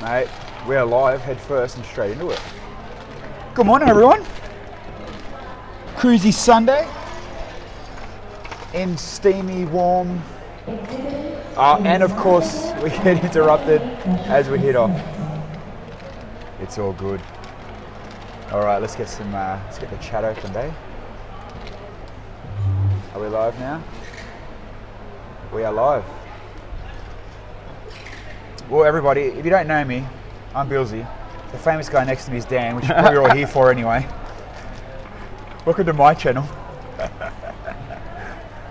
Mate, we're live, head first and straight into it. Good morning, everyone. Cruisy Sunday in steamy, warm. And of course, we get interrupted as we hit off. It's all good. All right, let's get the chat open, eh? Are we live now? We are live. Well, everybody, if you don't know me, I'm Billsy. The famous guy next to me is Dan, which you're probably all here for anyway. Welcome to my channel.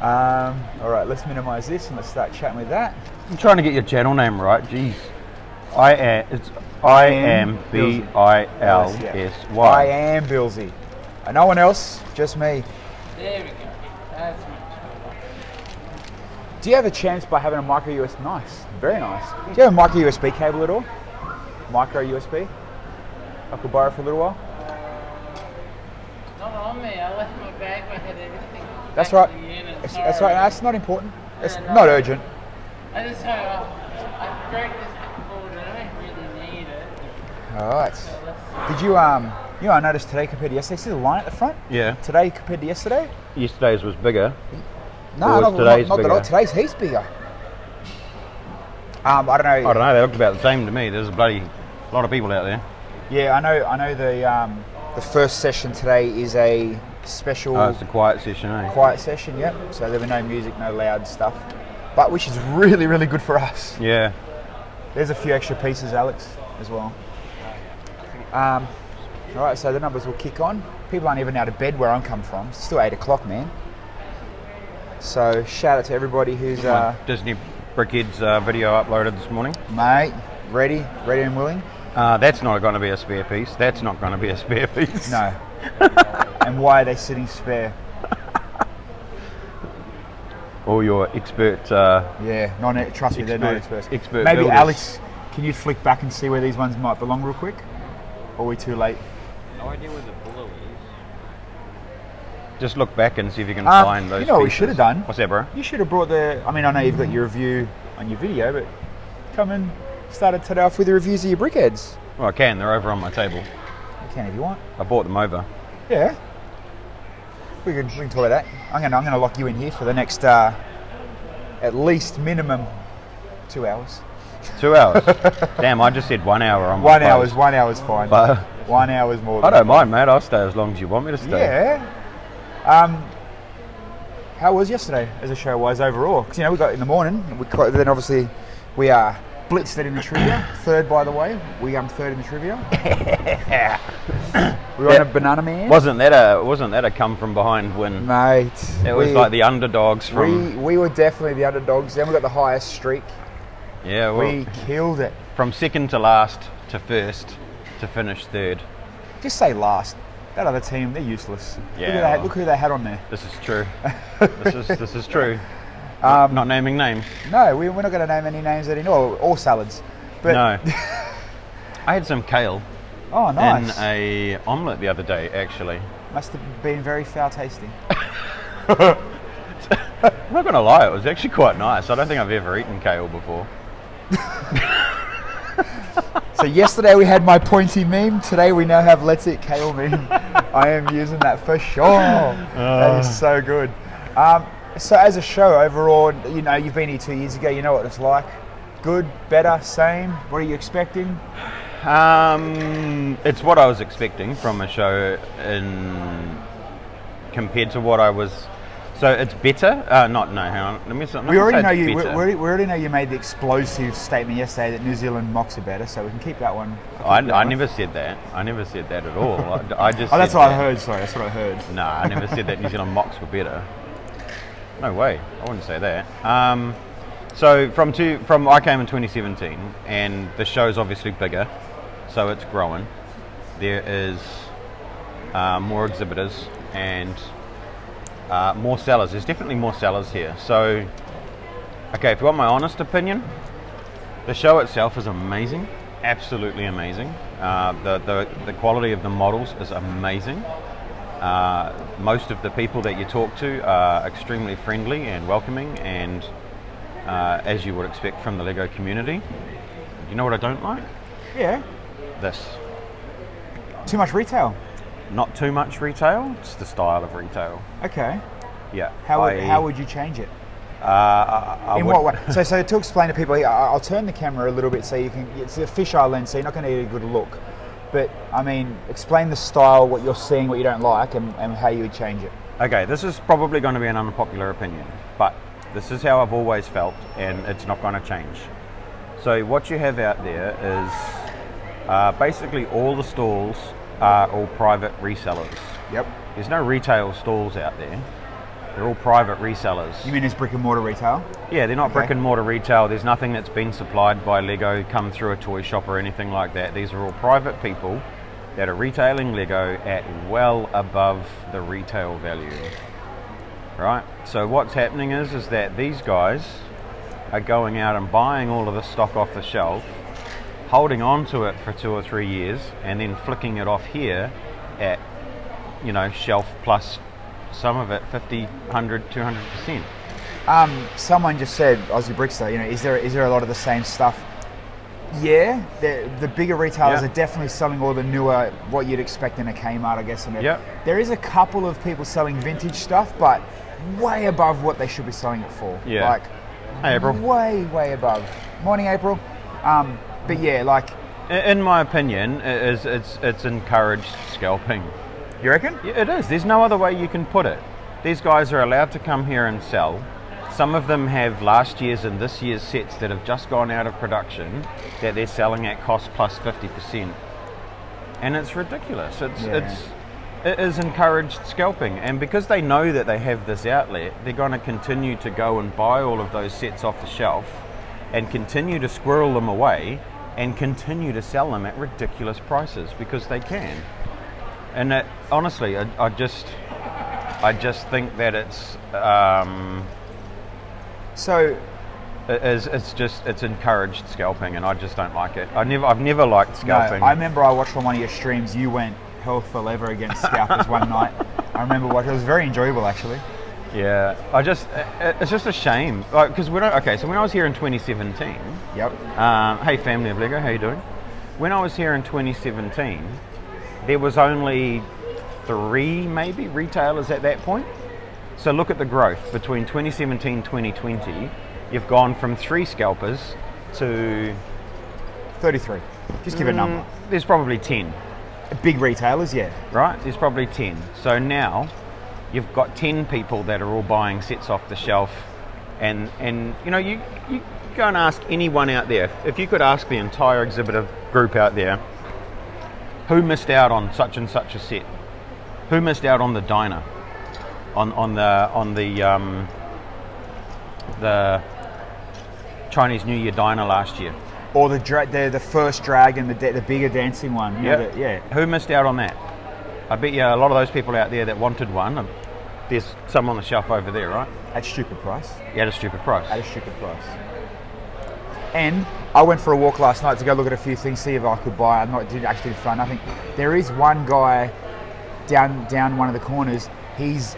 All right, let's minimize this and let's start chatting with that. I'm trying to get your channel name right. Jeez, I am Bilsy. I am Billsy. No one else, just me. There we go. That's much. Do you have a chance by having a micro USB? Nice, very nice. Do you have a micro USB cable at all? Micro USB? I could borrow for a little while. Not on me. I left my bag. I had everything. That's right. That's right. No, that's not important. It's not urgent. I just I broke this before, but I don't really need it. All right. So Did you I noticed today compared to yesterday. See the line at the front? Yeah. Today compared to yesterday? Yesterday's was bigger. No, not today's not bigger? Today's heaps bigger. I don't know. I don't know. They looked about the same to me. There's a lot of people out there. Yeah, I know. The first session today is a special. Oh, it's a quiet session, eh? Quiet session, yep. So there'll be no music, no loud stuff, but which is really, really good for us. Yeah. There's a few extra pieces, Alex, as well. All right, so the numbers will kick on. People aren't even out of bed where I'm come from. It's still 8 o'clock, man. So shout out to everybody who's Disney Brickheads video uploaded this morning. mate, ready and willing. That's not going to be a spare piece. That's not going to be a spare piece. No. And why are they sitting spare? All your expert. Yeah, trust me, they're not experts. Expert Maybe builders. Alex, can you flick back and see where these ones might belong real quick? Or are we too late? No idea where the blue is. Just look back and see if you can find those. You know what we pieces. should have done? What's that, bro? You should have brought I know you've got your review on your video, but come and started today off with the reviews of your brickheads. Well, I can. They're over on my table. You can if you want. I bought them over. Yeah. We can talk about that. I'm gonna lock you in here for the next at least minimum 2 hours. 2 hours. Damn, I just said 1 hour on my 1 post. 1 hour's fine. But 1 hour's more. I than don't mind, mate. I'll stay as long as you want me to stay. Yeah. How was yesterday as a show wise overall? Because we got in the morning. Then obviously we are blitzed it in the trivia. Third, by the way. We third in the trivia. We were on a Banana Man. Wasn't that a come from behind win? Mate. It was like the underdogs from. We were definitely the underdogs. Then we got the highest streak. Yeah, well, We killed it. from second to last to first to finish third. Just say last. That other team, they're useless. Yeah. Look who they had on there. This is true. this is true. Not naming names. No, we're not going to name any names anymore, or salads. But No. I had some kale Oh, nice. in a omelette the other day, actually. Must have been very foul tasting. I'm not going to lie, it was actually quite nice. I don't think I've ever eaten kale before. So yesterday we had my pointy meme. Today we now have let's eat kale meme. I am using that for sure. That is so good. So as a show overall, you've been here 2 years ago. You know what it's like. Good, better, same. What are you expecting? It's what I was expecting from a show compared to what I was. So it's better. Hang on. We already know you made the explosive statement yesterday that New Zealand mocks are better, so we can keep that one. I never said that. I never said that at all. I just. Oh, that's said what that. I heard. Sorry, that's what I heard. No, I never said that New Zealand mocks were better. No way. I wouldn't say that. So I came in 2017, and the show's obviously bigger, so it's growing. There is more exhibitors and more sellers. There's definitely more sellers here. So, okay, if you want my honest opinion, the show itself is amazing, absolutely amazing. The quality of the models is amazing. Most of the people that you talk to are extremely friendly and welcoming, and as you would expect from the Lego community. You know what I don't like? Yeah. This. Too much retail. Not too much retail, it's the style of retail. Okay. Yeah. How would you change it? I In would, what way? So to explain to people, I'll turn the camera a little bit so you can. It's a fisheye lens, so you're not going to get a good look. But I mean, explain the style, what you're seeing, what you don't like, and how you would change it. Okay, this is probably going to be an unpopular opinion, but this is how I've always felt, and it's not going to change. So what you have out there is basically all the stalls are all private resellers. Yep. There's no retail stalls out there. They're all private resellers. You mean it's brick and mortar retail? Yeah, they're not Okay. brick and mortar retail. There's nothing that's been supplied by Lego, come through a toy shop or anything like that. These are all private people that are retailing Lego at well above the retail value. Right? So what's happening is that these guys are going out and buying all of the stock off the shelf, holding on to it for 2 or 3 years, and then flicking it off here at, shelf plus some of it 50, 100, 200%. Someone just said, Aussie Brickster, is there a lot of the same stuff? Yeah, the bigger retailers Yeah. are definitely selling all the newer, what you'd expect in a Kmart, I guess. Yeah. There is a couple of people selling vintage stuff, but way above what they should be selling it for. Yeah. Like, Hey, April. way above. Morning, April. But yeah, like, In my opinion, it's encouraged scalping. you reckon? Yeah, it is. There's no other way you can put it. These guys are allowed to come here and sell. Some of them have last year's and this year's sets that have just gone out of production that they're selling at cost plus 50%. And it's ridiculous. It is encouraged scalping. And because they know that they have this outlet, they're going to continue to go and buy all of those sets off the shelf and continue to squirrel them away and continue to sell them at ridiculous prices because they can. And that, honestly, I just think that it's it's encouraged scalping, and I just don't like it. I've never liked scalping. No, I remember I watched on one of your streams. You went hell for leather against scalpers one night. I remember watching. It was very enjoyable, actually. Yeah, it's just a shame. Because so when I was here in 2017. Yep. Hey, family of Lego, how you doing? When I was here in 2017, there was only 3 maybe retailers at that point. So look at the growth between 2017 2020. You've gone from 3 scalpers to 33. Just give a number. There's probably 10. Big retailers, yeah. Right? There's probably 10. So now you've got 10 people that are all buying sets off the shelf, and you go and ask anyone out there. If you could ask the entire exhibitor group out there, who missed out on such and such a set? Who missed out on the diner? On the Chinese New Year diner last year? Or the first dragon, the bigger dancing one. Yeah. Who missed out on that? I bet you a lot of those people out there that wanted one, there's some on the shelf over there, right? At a stupid price. Yeah, at a stupid price. At a stupid price. And I went for a walk last night to go look at a few things, see if I could buy. Didn't actually find nothing. There is one guy down one of the corners. He's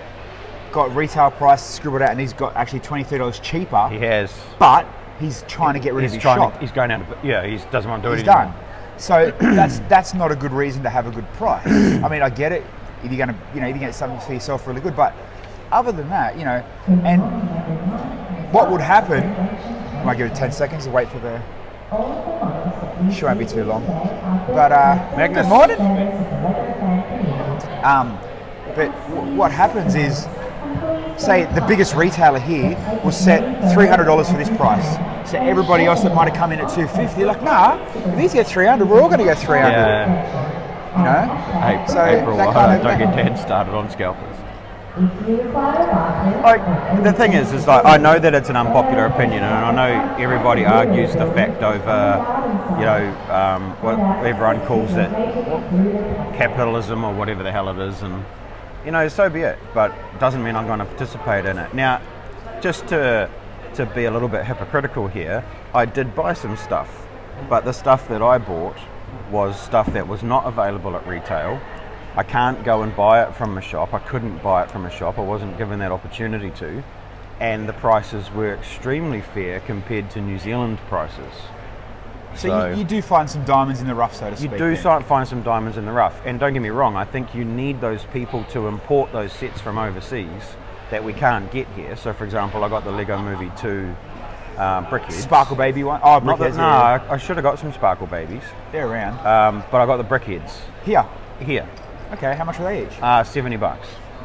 got retail price scribbled out, and he's got actually $20-30 cheaper. He has. But he's trying to get rid of his shop. He's going out of, he doesn't want to do it He's anymore. done. So that's not a good reason to have a good price. I mean, I get it. If you're going to, if you get something for yourself really good, but other than that, and what would happen? I might give it 10 seconds to wait for the. She won't be too long. But Magnus. good morning. But what happens is, say the biggest retailer here will set $300 for this price. So everybody else that might have come in at $250, like, nah, if these get $300, we're all going to go $300. Yeah. Hey, so April, don't get Dan started on scalpers. Like, the thing is like, I know that it's an unpopular opinion, and I know everybody argues the fact over, what everyone calls it, capitalism or whatever the hell it is, and so be it. But it doesn't mean I'm going to participate in it. Now, just to be a little bit hypocritical here, I did buy some stuff, but the stuff that I bought was stuff that was not available at retail. I can't go and buy it from a shop. I couldn't buy it from a shop. I wasn't given that opportunity to. And the prices were extremely fair compared to New Zealand prices. So you do find some diamonds in the rough, so to speak. You do find some diamonds in the rough, and don't get me wrong, I think you need those people to import those sets from overseas that we can't get here. So for example, I got the Lego Movie 2 Brickheads. Sparkle Baby one? Oh, Not Brickheads. that, no, I should have got some Sparkle Babies. They're around. But I got the Brickheads Here. here. Okay, how much are they each? $70.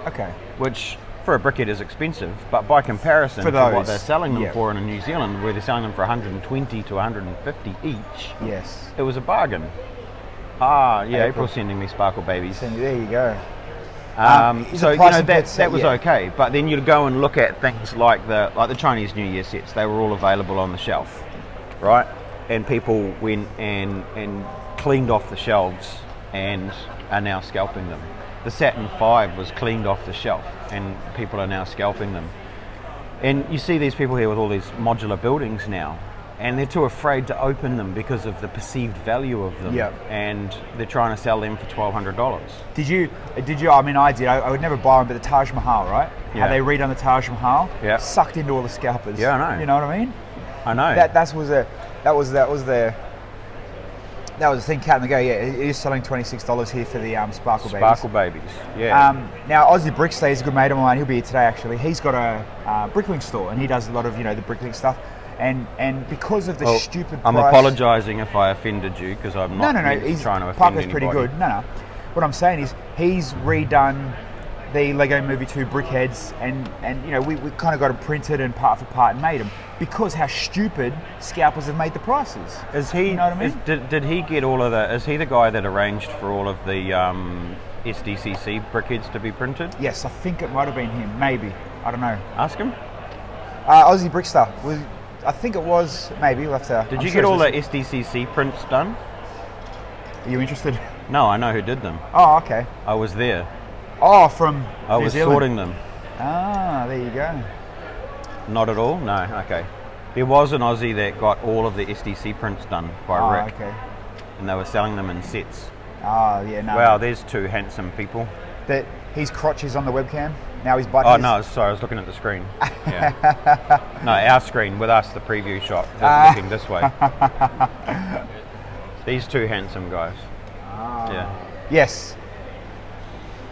Okay. Which for a brickhead is expensive, but by comparison For to what those, they're selling them yeah. for in New Zealand, where they're selling them for 120 to 150 each, Yes. it was a bargain. Ah, yeah, April. April's sending me Sparkle Babies. There you go. Is So the you price know of that bits, that was yeah. okay, but then you'd go and look at things like the Chinese New Year sets. They were all available on the shelf, right? And people went and cleaned off the shelves and are now scalping them. The Saturn V was cleaned off the shelf, and people are now scalping them. And you see these people here with all these modular buildings now, and they're too afraid to open them because of the perceived value of them. Yep. And they're trying to sell them for $1,200. Did you? I mean, I did. I would never buy one, but the Taj Mahal, right? Yeah. How they redone the Taj Mahal? Yeah. Sucked into all the scalpers. Yeah, I know. You know what I mean? I know. That was the thing. Cat in the go. Yeah, it is selling $26 here for the Sparkle Babies. Sparkle Babies, yeah. Now Aussie Brickstay is a good mate of mine. He'll be here today actually. He's got a bricklink store, and he does a lot of the bricklink stuff. And because of the stupid I'm price, apologising if I offended you, because I'm not no. He's trying to offend Parker's anybody. pretty good. No. What I'm saying is he's redone the Lego Movie 2 Brickheads, and we kind of got them printed and part for part and made them because how stupid scalpers have made the prices. Is he? You know what I mean? Did he get all of the? Is he the guy that arranged for all of the SDCC brickheads to be printed? Yes, I think it might have been him. Maybe, I don't know. Ask him. Aussie Brickstar was. I think it was. Maybe we'll have to. Did I'm you sure get all the it's- SDCC prints done? Are you interested? No, I know who did them. Oh, okay. I was there. Oh, from I New was Zealand. sorting them. Ah, there you go. Not at all. No. Okay. There was an Aussie that got all of the SDC prints done by Rick, Okay. and they were selling them in sets. Ah, yeah, no. Wow, there's two handsome people. That his crotch is on the webcam. Now his butt. Oh is. no, sorry, I was looking at the screen. Yeah. No, our screen with us, the preview shot, is looking this way. These two handsome guys. Yeah. Yes.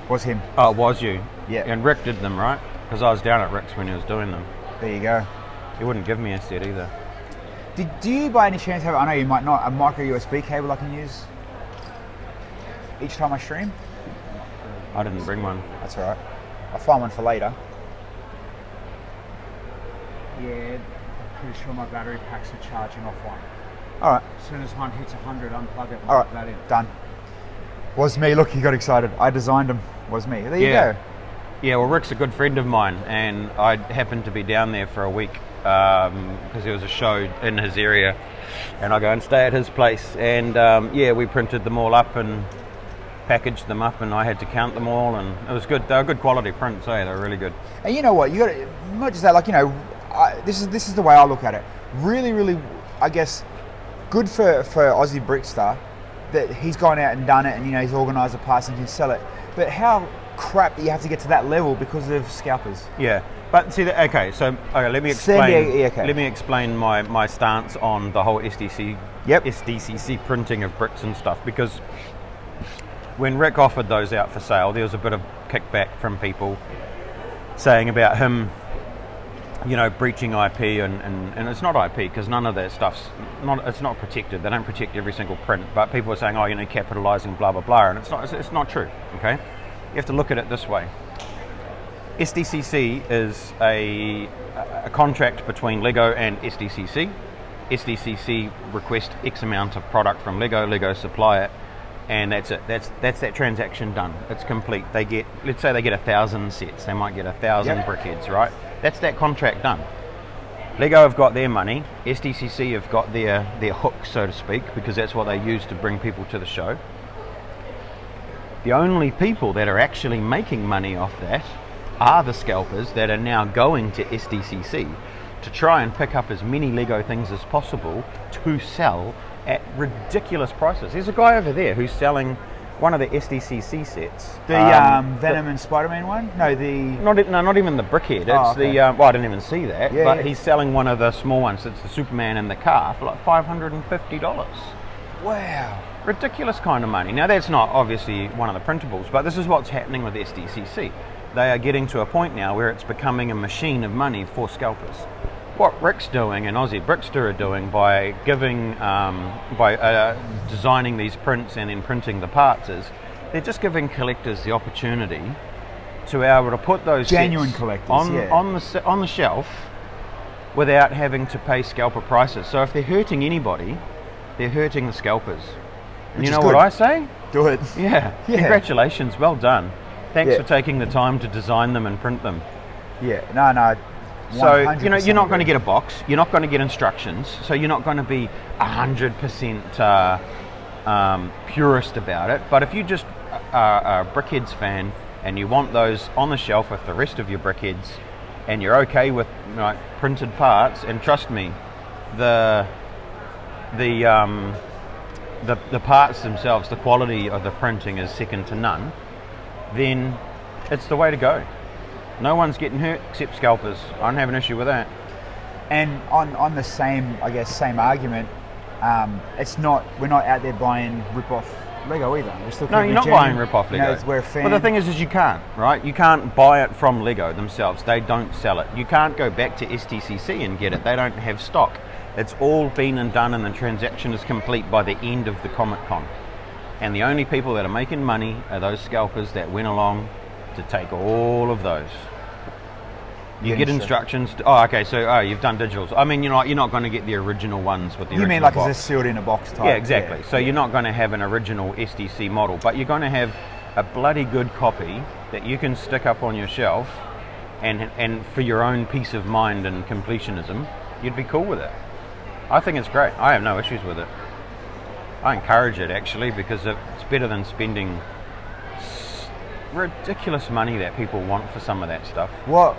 Was him. Oh, it was you? Yeah. And Rick did them, right? Because I was down at Rick's when he was doing them. There you go. He wouldn't give me a set either. Do you by any chance have? I know you might not. A micro USB cable I can use each time I stream. I didn't bring one. That's all right. I'll find one for later. Yeah, I'm pretty sure my battery packs are charging off one. All right. As soon as one hits 100, unplug it and All plug right. that in. Done. Was me. Look, he got excited. I designed them. Was me. There you Yeah. go. Yeah, well, Rick's a good friend of mine, and I happened to be down there for a week because there was a show in his area, and I go and stay at his place. And yeah, we printed them all up and packaged them up, and I had to count them all, and it was good. They were good quality prints, eh? They were really good. And you know what? You got to not just that. Like this is the way I look at it. Really, I guess, good for Aussie Brickstar that he's gone out and done it, and he's organised the parts and can sell it. But how crap that you have to get to that level because of scalpers. Yeah, but see, okay, let me explain. Okay. Let me explain my stance on the whole SDCC printing of bricks and stuff, because when Rick offered those out for sale, there was a bit of kickback from people saying about him, breaching IP, and it's not IP because none of that stuff's it's not protected. They don't protect every single print, but people are saying, capitalising, blah blah blah, and it's not true. Okay. You have to look at it this way. SDCC is a contract between Lego and SDCC. SDCC request X amount of product from Lego supply it, and that's it. That's that transaction done. It's complete. Let's say they get 1,000 sets. They might get 1,000 brickheads, right? That's that contract done. Lego have got their money. SDCC have got their hook, so to speak, because that's what they use to bring people to the show. The only people that are actually making money off that are the scalpers that are now going to SDCC to try and pick up as many Lego things as possible to sell at ridiculous prices. There's a guy over there who's selling one of the SDCC sets. The Venom and Spider-Man one? No, Not even the Brickhead. It's Oh, okay. well, I didn't even see that. Yeah, but yeah. he's selling one of the small ones. It's the Superman in the car for like $550. wow. Ridiculous kind of money. Now that's not obviously one of the printables, but this is what's happening with SDCC. They are getting to a point now where it's becoming a machine of money for scalpers. What Rick's doing and Aussie Brickster are doing by designing these prints and then printing the parts is they're just giving collectors the opportunity to be able to put those Genuine sets collectors, on yeah. on the shelf without having to pay scalper prices. So if they're hurting anybody, they're hurting the scalpers. And Which you is know what good. I say? Do it. Yeah. Yeah. Congratulations, well done. Thanks Yeah. for taking the time to design them and print them. Yeah, no. So, you're not 100% going to agree. get a box, you're not going to get instructions, so you're not going to be 100% purist about it. But if you just are a Brickheads fan and you want those on the shelf with the rest of your Brickheads and you're okay with printed parts, and trust me, the parts themselves, the quality of the printing is second to none, then it's the way to go. No one's getting hurt except scalpers. I don't have an issue with that. And on the same argument, we're not out there buying rip-off Lego either. We're still No, keeping you're not it genuine. buying rip-off Lego. We're a fan. But the thing is you can't, right? You can't buy it from Lego themselves. They don't sell it. You can't go back to STCC and get it. They don't have stock. It's all been and done, and the transaction is complete by the end of the Comic Con. And the only people that are making money are those scalpers that went along to take all of those. You Yeah, get sure. instructions. You've done digitals. I mean, you're not going to get the original ones with the You original mean like box. it's a sealed in a box type? Yeah, exactly. So you're not going to have an original SDC model, but you're going to have a bloody good copy that you can stick up on your shelf, and for your own peace of mind and completionism, you'd be cool with it. I think it's great. I have no issues with it. I encourage it actually, because it's better than spending ridiculous money that people want for some of that stuff. What?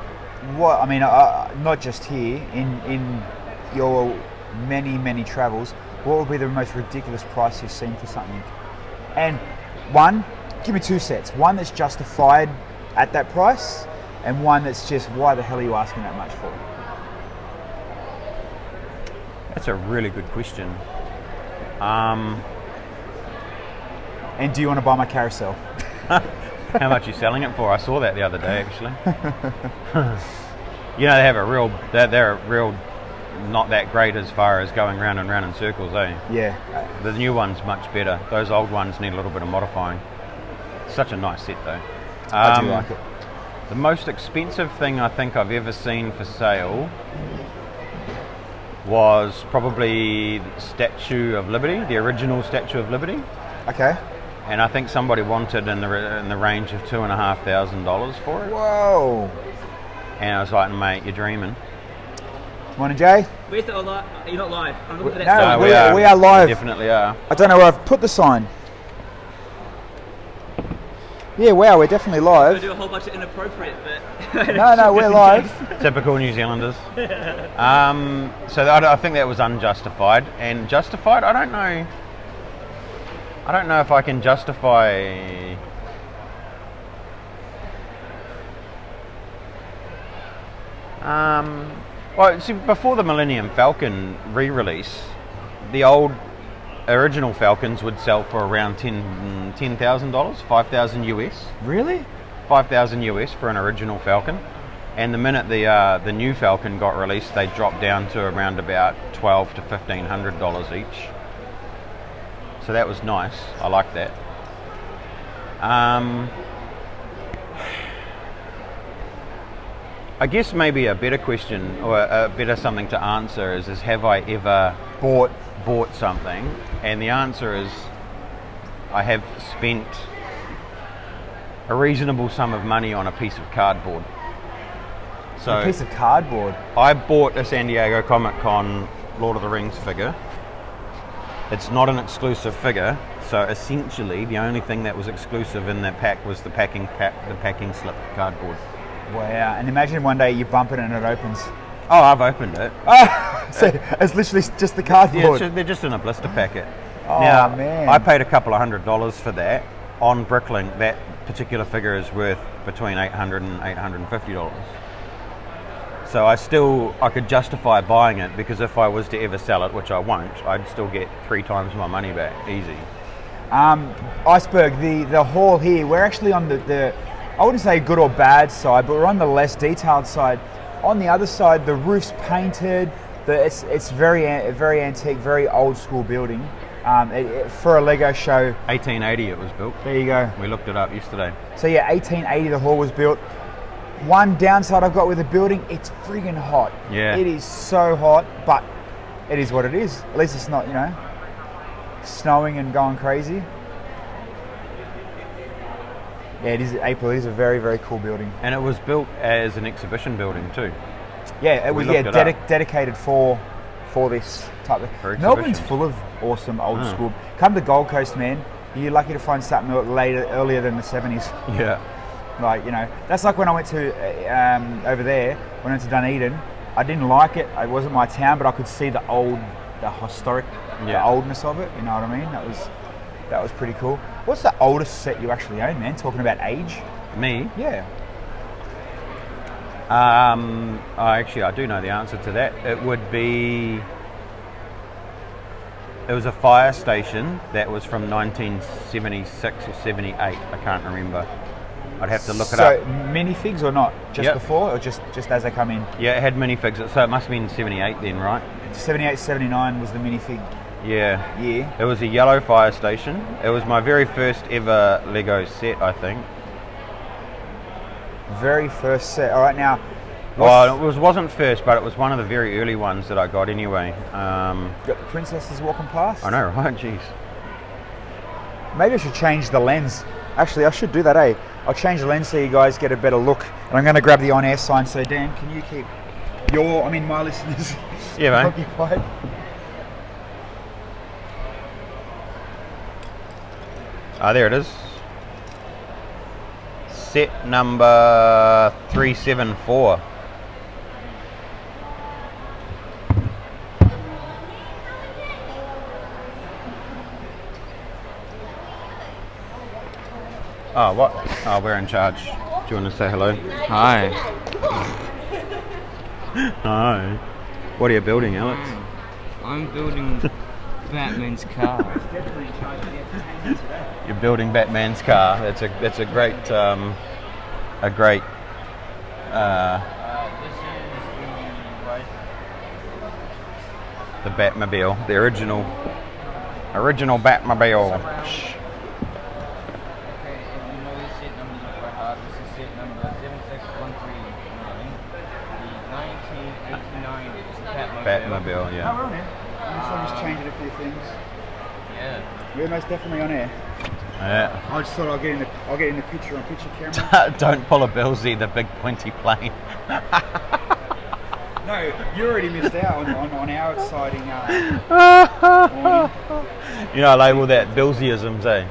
I mean, not just here. In your many travels, what would be the most ridiculous price you've seen for something? And give me two sets. One that's justified at that price, and one that's just, why the hell are you asking that much for? That's a really good question. And do you want to buy my carousel? How much are you selling it for? I saw that the other day actually. You know, they're a real not that great as far as going round and round in circles, eh? Yeah. The new one's much better. Those old ones need a little bit of modifying. Such a nice set though. I do like it. The most expensive thing I think I've ever seen for sale was probably the Statue of Liberty, the original Statue of Liberty. Okay. And I think somebody wanted in the range of $2,500 for it. Whoa. And I was like, mate, you're dreaming. Morning, Jay. Where's the live? You're not live. I'm looking for that. No, sign. we are live. We definitely are. I don't know where I've put the sign. Yeah, wow, we're definitely I'm gonna live. do a whole bunch of inappropriate, but No, we're live. Typical New Zealanders. So I think that was unjustified. And justified, I don't know if I can justify. Well, see, before the Millennium Falcon re-release, the old original Falcons would sell for around $10,000, $5,000 US. Really? $5,000 US for an original Falcon, and the minute the new Falcon got released, they dropped down to around about $1,200 to $1,500 each. So that was nice. I like that. I guess maybe a better question, or a better something to answer is have I ever bought something? And the answer is I have spent a reasonable sum of money on a piece of cardboard. So A piece of cardboard. I bought a San Diego Comic-Con Lord of the Rings figure. It's not an exclusive figure, so essentially the only thing that was exclusive in that pack was the packing slip cardboard. Wow. And imagine one day you bump it and it opens. Oh, I've opened it. So it's literally just the cardboard. Yeah, they're just in a blister packet. Oh, now, man. I paid a couple of $100s for that, on Bricklink, that particular figure is worth between $800 and $850. So I could justify buying it, because if I was to ever sell it, which I won't, I'd still get 3 times my money back, easy. Iceberg, the hall here, we're actually on the I wouldn't say good or bad side, but we're on the less detailed side. On the other side, the roof's painted. It's very antique, very old school building. For a Lego show. 1880 it was built. There you go. We looked it up yesterday. So yeah, 1880 the hall was built. One downside I've got with the building, it's friggin' hot. Yeah. It is so hot, but it is what it is. At least it's not, snowing and going crazy. Yeah, it is April. It is a very, very cool building. And it was built as an exhibition building too. Yeah, it was dedicated for this type of. Melbourne's full of awesome old school. Come to Gold Coast, man. You're lucky to find something earlier than the 70s. Yeah. Like, that's like when I went to over there, when I went to Dunedin. I didn't like it. It wasn't my town, but I could see the historic, the oldness of it. You know what I mean? That was pretty cool. What's the oldest set you actually own, man? Talking about age. Me? Yeah. I do know the answer to that. It was a fire station that was from 1976 or 78. I can't remember. I'd have to look it up. So minifigs or not? Just before or just as they come in? Yeah, it had minifigs. So it must have been 78 then, right? 78, 79 was the minifig. Yeah. Yeah. It was a yellow fire station. It was my very first ever Lego set, I think. Very first set. All right, now. Well, it wasn't first, but it was one of the very early ones that I got anyway. Got the princesses walking past. I know, right? Jeez. Maybe I should change the lens. Actually, I should do that, eh? I'll change the lens so you guys get a better look. And I'm going to grab the on-air sign. So, Dan, can you keep my listeners occupied? There it is. Set number 374. Oh, what? Oh, we're in charge. Do you want to say hello? Hi. Hi. What are you building, Alex? I'm building Batman's car. You're building Batman's car. That's a great the Batmobile, the original Batmobile. Batmobile, yeah. Oh, we're on air. I'm just changing a few things. Yeah. We're most definitely on air. Yeah. I just thought I'll get in the picture on picture camera. Don't pull a Billsy, the big pointy plane. No, you already missed out on our exciting You know, I label that Billsyisms, eh?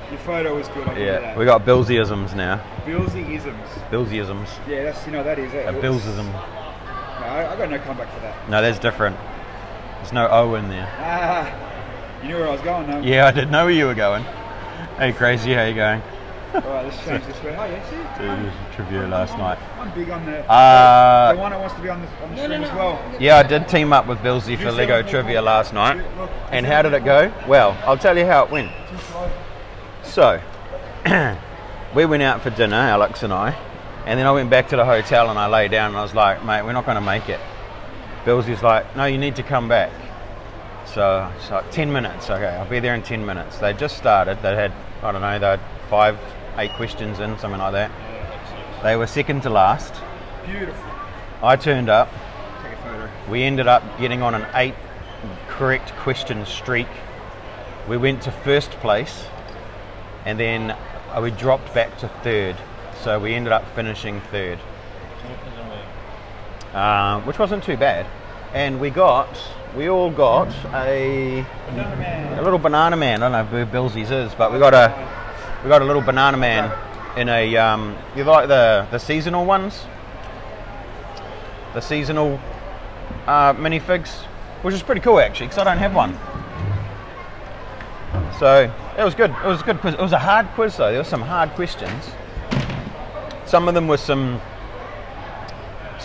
Your photo was good. I give you that. We got Billsyisms now. Billsyisms. Billsyisms. Yeah, that's that is it. A Billsism. No, I got no comeback for that. No, that's different. There's no O in there. You knew where I was going, though. Yeah, I did know where you were going. Hey, crazy, how you going? Alright, let's change this way. Oh, yeah, see? Dude, trivia last night. I'm big on the one that wants to be on the stream as well. Yeah, I did team up with Billsy for Lego trivia last night. And how did it go? Well, I'll tell you how it went. So, we went out for dinner, Alex and I, and then I went back to the hotel and I lay down and I was like, mate, we're not going to make it. Billsy's like, no, you need to come back. So it's like 10 minutes. Okay, I'll be there in 10 minutes. They just started. They had, I don't know, they had 5-8 questions in, something like that. They were second to last. Beautiful. I turned up. Take a photo. We ended up getting on an 8 correct question streak. We went to first place and then we dropped back to third. So we ended up finishing third. Which wasn't too bad. And we all got a little banana man. I don't know who Billsy's is, but we got a little banana man in a you like the seasonal ones, the seasonal minifigs, which is pretty cool actually, because I don't have one. So it was good. It was a good quiz. It was a hard quiz though. There were some hard questions. Some of them were some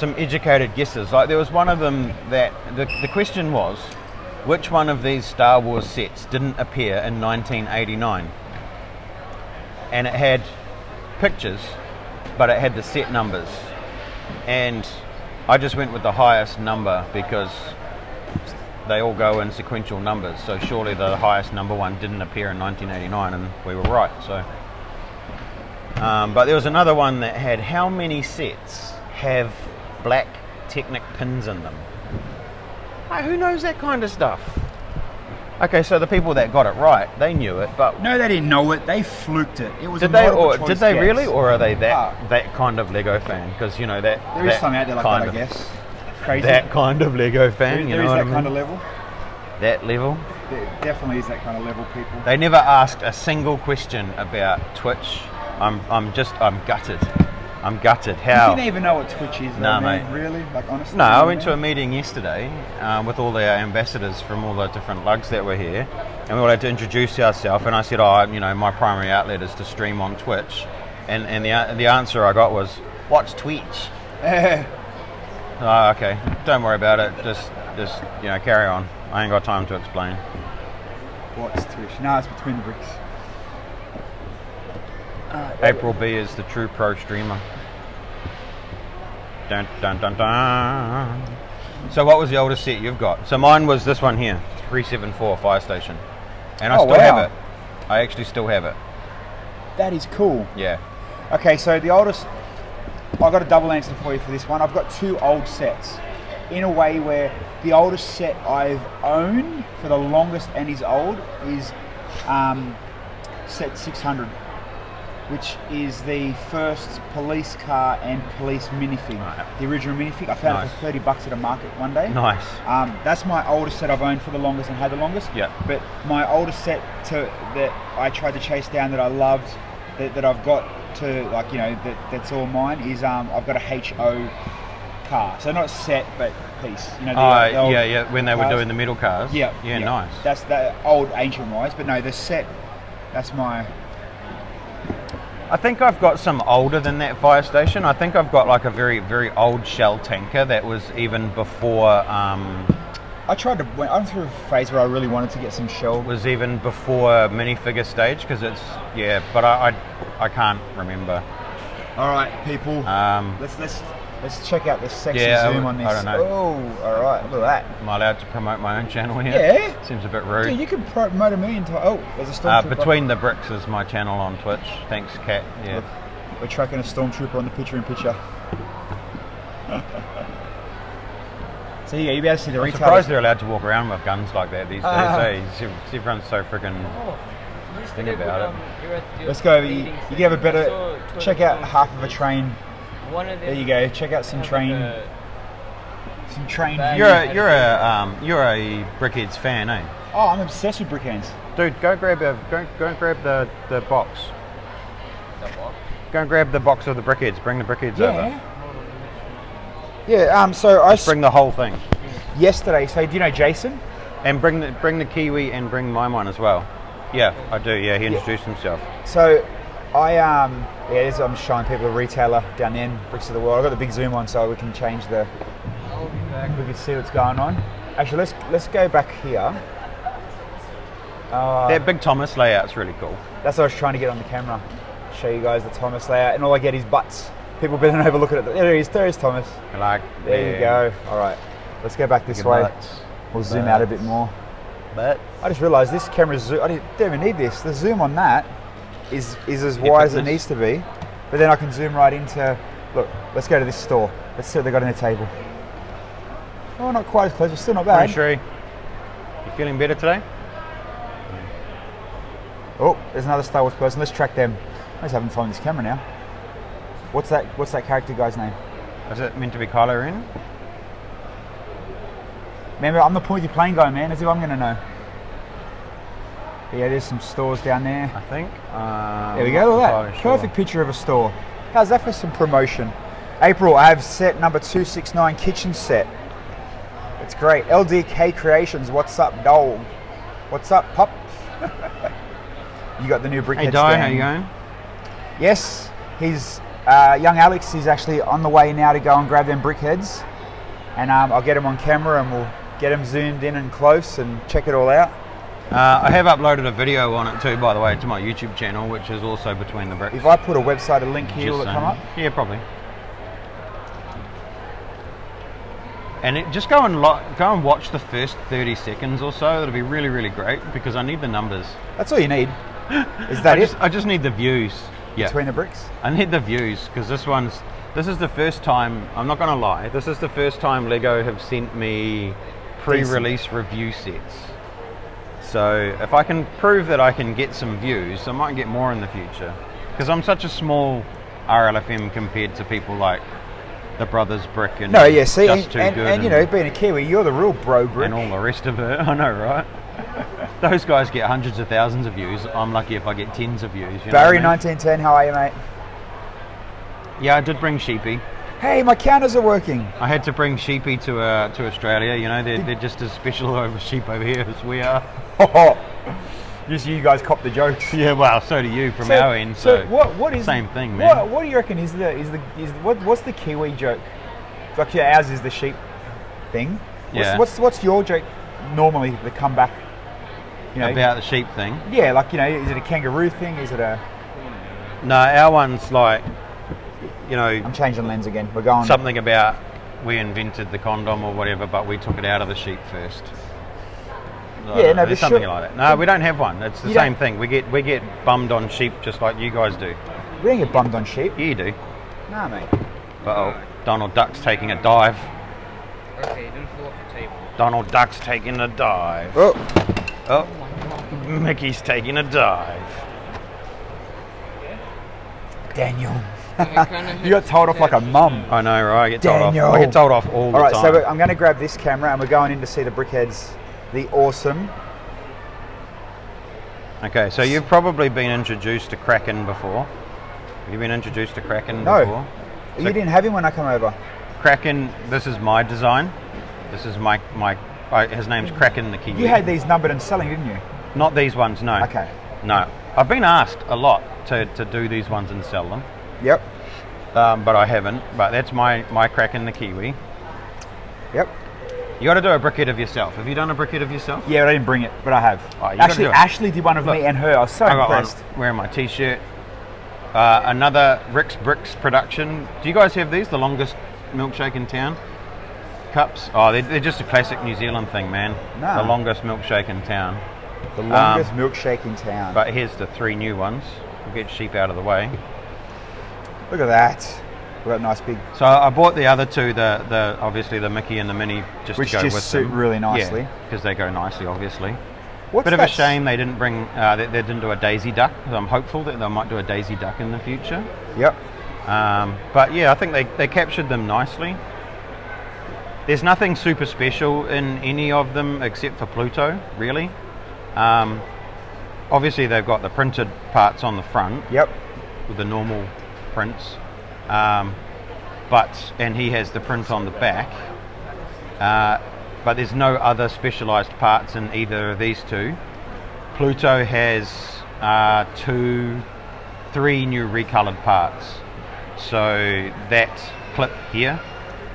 educated guesses. Like there was one of them that the question was, which one of these Star Wars sets didn't appear in 1989? And it had pictures, but it had the set numbers. And I just went with the highest number because they all go in sequential numbers. So surely the highest number one didn't appear in 1989, and we were right. So, but there was another one that had how many sets have black Technic pins in them? Like, who knows that kind of stuff? Okay, so the people that got it right, they knew it, but No, they didn't know it. They fluked it. It was did a they? multiple Or choice did they guess. really? Or are they that kind of Lego fan? Because you know that There is that some out there like kind that, I of- guess. Crazy. That kind of Lego fan. There You is know what that I mean? kind of level. That level. There definitely is that kind of level, people. They never asked a single question about Twitch. I'm gutted. I'm gutted. You How? didn't even know what Twitch is, though, Nah, man. mate. Really? Like, honestly? No, I went to a meeting yesterday with all the ambassadors from all the different lugs that were here, and we all had to introduce ourselves. And I said, my primary outlet is to stream on Twitch, and the answer I got was, "What's Twitch?" Oh, okay, don't worry about it. Just carry on. I ain't got time to explain. What's Twitch? No, it's between the bricks. April B is the true pro streamer. Dun dun dun dun. So what was the oldest set you've got? So mine was this one here, 374 Fire Station, and I Oh, still wow. have it. I actually still have it. That is cool. Yeah. Okay, so the oldest, I've got a double answer for you for this one. I've got two old sets. In a way where the oldest set I've owned for the longest and is old is set 600, which is the first police car and police minifig. Right. The original minifig. I found it Nice. for $30 at a market one day. Nice. That's my oldest set I've owned for the longest and had the longest. Yeah. But my oldest set that I tried to chase down that I loved, that I've got to that's all mine is I've got a HO car. So not set but piece. The old Yeah. When they were cars. doing the middle cars. Yeah. Yeah. Nice. That's the old ancient wise, but no, the set. That's my. I think I've got some older than that Fire Station. I think I've got like a very, very old Shell tanker that was even before. I tried to. I'm through a phase where I really wanted to get some shell. Was even before minifigure stage because it's but I can't remember. All right, people. Let's check out the sexy zoom on this. I don't know. Oh, all right. Look at that. Am I allowed to promote my own channel here? Yeah. Seems a bit rude. Dude, you can promote a million times. Oh, there's a stormtrooper. Between the Bricks is my channel on Twitch. Thanks, Kat. Yeah. Look, we're tracking a stormtrooper on the picture-in-picture. So yeah, you'll be able to see the I'm retail. surprised they're allowed to walk around with guns like that these days. Everyone's so freaking thing about it. Let's go. You can have a better. Check out half of a train. One of them. There you go. Check out some train. Some train. Bad. view. You're a Brickheads fan, eh? Oh, I'm obsessed with brickhands. Dude, go and grab the box. The what? Go and grab the box of the Brickheads. Bring the Brickheads over. Yeah. So I Bring the whole thing, yesterday. So do you know Jason? and bring the Kiwi and bring my one as well. Yeah, I do. Yeah, he introduced himself. So I'm showing people a retailer down the end, Bricks of the World. I've got the big zoom on so we can change the. I'll be back. We can see what's going on. Actually, let's go back here. That big Thomas layout's really cool. That's what I was trying to get on the camera. Show you guys the Thomas layout, and all I get is butts. People better not overlook it. There he is. There is Thomas. There you go. All right, let's go back this Good way. butts. We'll zoom out a bit more. But I just realised this camera's zoom. I don't even need this. The zoom on that is as wide as it Epicness. needs to be. But then I can zoom right into. Look, let's go to this store. Let's see what they got on their table. Oh, not quite as close, but still not bad. pretty sure you feeling better today? Oh, there's another Star Wars person. Let's track them. I'm just having fun with this camera now. What's that character guy's name? Is it meant to be Kylo Ren? Remember, I'm the pointy plane guy, man. As if I'm going to know. But yeah, there's some stores down there. I think. There we go, look at that. Perfect picture of a store. How's that for some promotion? April, I have set number 269 kitchen set. It's great. LDK Creations, what's up, dog? What's up, pup? You got the new brickhead Hey Di, stand. how you going? Yes, he's young Alex. He's actually on the way now to go and grab them brickheads, and I'll get him on camera and we'll get him zoomed in and close and check it all out. I have uploaded a video on it too, by the way, to my YouTube channel, which is also Between the Bricks. If I put a website, a link here, Just will it saying. come up? Yeah, probably. And just go and watch the first 30 seconds or so. That'll be really, really great because I need the numbers. That's all you need. Is that it? I just need the views. Yeah. Between the Bricks? I need the views because this is the first time, I'm not going to lie, this is the first time Lego have sent me pre-release review sets. So if I can prove that I can get some views, I might get more in the future. Because I'm such a small RLFM compared to people like the Brothers Brick and No, yeah, see, Just Too Good and you know, being a Kiwi, you're the real bro brick. and all the rest of it. I know, right? Those guys get hundreds of thousands of views. I'm lucky if I get tens of views. You know Barry what I mean? 1910, how are you, mate? Yeah, I did bring Sheepy. Hey, my counters are working. I had to bring Sheepy to Australia. You know, they're just as special over sheep over here as we are. Just you guys cop the jokes. Yeah, well, so do you from our end. So what is same thing, man? What do you reckon is what's the Kiwi joke? Like yeah, ours is the sheep thing. Yeah. What's your joke normally? The comeback. You know, About the sheep thing? yeah, like you know, is it a kangaroo thing? Is it a? No, our one's like, you know, I'm changing lens again. We're going. something about we invented the condom or whatever, but we took it out of the sheep first. Yeah, no, there's but something sure- like that. No, we don't have one. It's the You same don't- thing. We get bummed on sheep just like you guys do. We don't get bummed on sheep. You do. Nah, mate. Uh-oh, Donald Duck's taking a dive. Okay, don't fall off the table. Donald Duck's taking a dive. Oh, Oh, Mickey's taking a dive. Daniel. Kinda You got told off like a mum. I know, right? I get told Daniel. off. I get told off all the All right, time. so I'm going to grab this camera and we're going in to see the brickheads, the awesome. Okay, so you've probably been introduced to Kraken before. Have you been introduced to Kraken No. before? You didn't have him when I come over. Kraken, this is my design. This is his name's Kraken the Kiwi. You had these numbered and selling, didn't you? Not these ones, no. Okay. No. I've been asked a lot to do these ones and sell them, Yep. but I haven't. But that's my Kraken the Kiwi. Yep. You got to do a brickhead of yourself. Have you done a brickhead of yourself? Yeah, but I didn't bring it, but I have. Oh, you gotta Actually, do it. Ashley did one of Look, me and her. I was so I got one impressed. wearing my t-shirt. Another Rick's Bricks production. Do you guys have these? The longest milkshake in town? Cups? Oh, they're just a classic New Zealand thing, man. No. The longest milkshake in town. The longest milkshake in town. But here's the 3 new ones. We'll get sheep out of the way. Look at that. We've got nice big, So I bought the other two, the obviously the Mickey and the Minnie, just which to go just with suit them. really nicely. Yeah, because they go nicely, obviously. What's Bit of that? a shame they didn't bring, they didn't do a daisy duck. I'm hopeful that they might do a daisy duck in the future. Yep. But yeah, I think they captured them nicely. There's nothing super special in any of them except for Pluto, really. Obviously they've got the printed parts on the front Yep. with the normal prints, and he has the print on the back. But there's no other specialised parts in either of these two. Pluto has 3 new recoloured parts. So that clip here,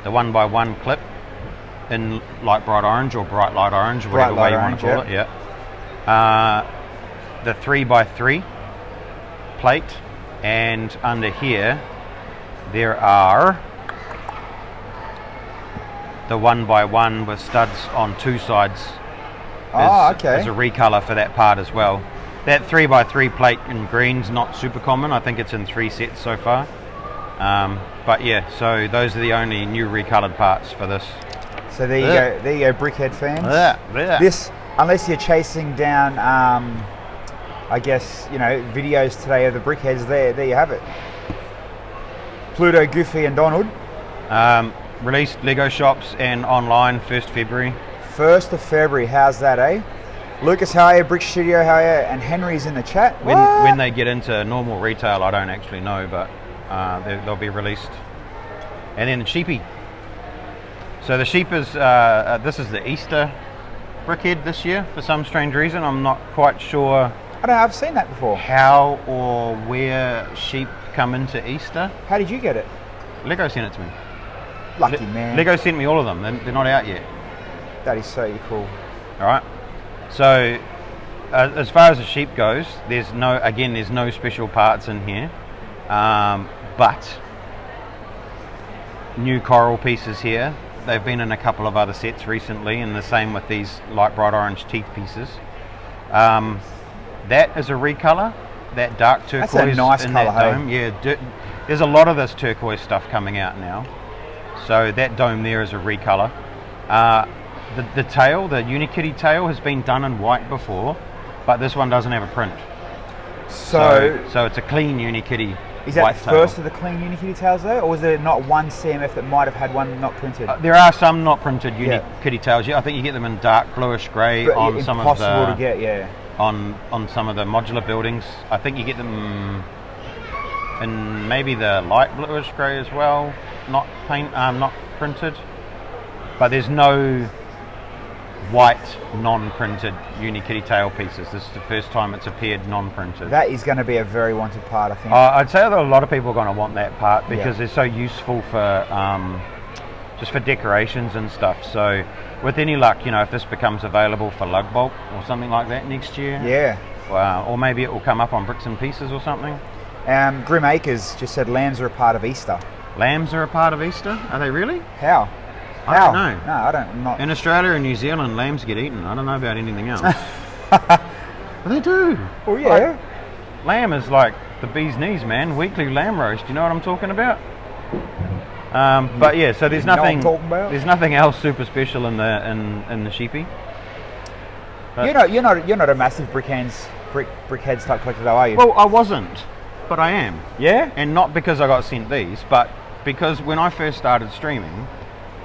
the 1x1 clip in light bright orange or bright light orange, whatever way you want to call it, yeah. The 3x3 plate, and under here there are the 1x1 with studs on 2 sides. Oh, okay. There's a recolour for that part as well. That 3x3 plate in green's not super common. I think it's in 3 sets so far. But yeah, so those are the only new recoloured parts for this. So there you go. There you go, brickhead fans. Yeah. This, unless you're chasing down, I guess you know, videos today of the brickheads. There you have it. Pluto, Goofy, and Donald. Released Lego shops and online 1st February. 1st of February. How's that, eh? Lucas, how are you? Brick Studio, how are you? And Henry's in the chat. When they get into normal retail, I don't actually know, but they'll be released. And then the Sheepy. So the sheep is, this is the Easter brickhead this year for some strange reason. I'm not quite sure I don't know, I've seen that before. how or where sheep come into Easter. How did you get it? Lego sent it to me. Lucky man. Lego sent me all of them. They're not out yet. That is so cool. All right. So, as far as the sheep goes, there's no special parts in here, but new coral pieces here. They've been in a couple of other sets recently, and the same with these light bright orange teeth pieces. That is a recolor. That dark turquoise. That's a nice in colour, that hey? dome. Yeah, there's a lot of this turquoise stuff coming out now. So that dome there is a recolor. The tail, the Unikitty tail, has been done in white before, but this one doesn't have a print. So it's a clean Unikitty. Is that white the tail. first of the clean Unikitty tails though, or was there not one CMF that might have had one not printed? There are some not printed Yeah. Unikitty tails. Yeah, I think you get them in dark bluish grey But on some of impossible the to get, yeah. on some of the modular buildings. I think you get them in maybe the light bluish grey as well. Not printed. But there's no white non-printed Unikitty tail pieces. This is the first time it's appeared non-printed. That is going to be a very wanted part, I think. I'd say that a lot of people are going to want that part because Yeah. they're so useful for just for decorations and stuff. So with any luck, you know, if this becomes available for lug bulk or something like that next year, Yeah. or maybe it will come up on Bricks and Pieces or something. Grim Acres just said lambs are a part of Easter. Lambs are a part of Easter? Are they really? How? I don't know. No, I don't. Not. In Australia and New Zealand, lambs get eaten. I don't know about anything else. But they do. Oh yeah. Lamb is like the bee's knees, man. Weekly lamb roast. You know what I'm talking about? But yeah, so there's You know what I'm nothing. talking about? There's nothing else super special in the sheepy. But- You're not a massive brickheads type collector though, are you? Well, I wasn't, but I am, yeah. and not because I got sent these, but because when I first started streaming,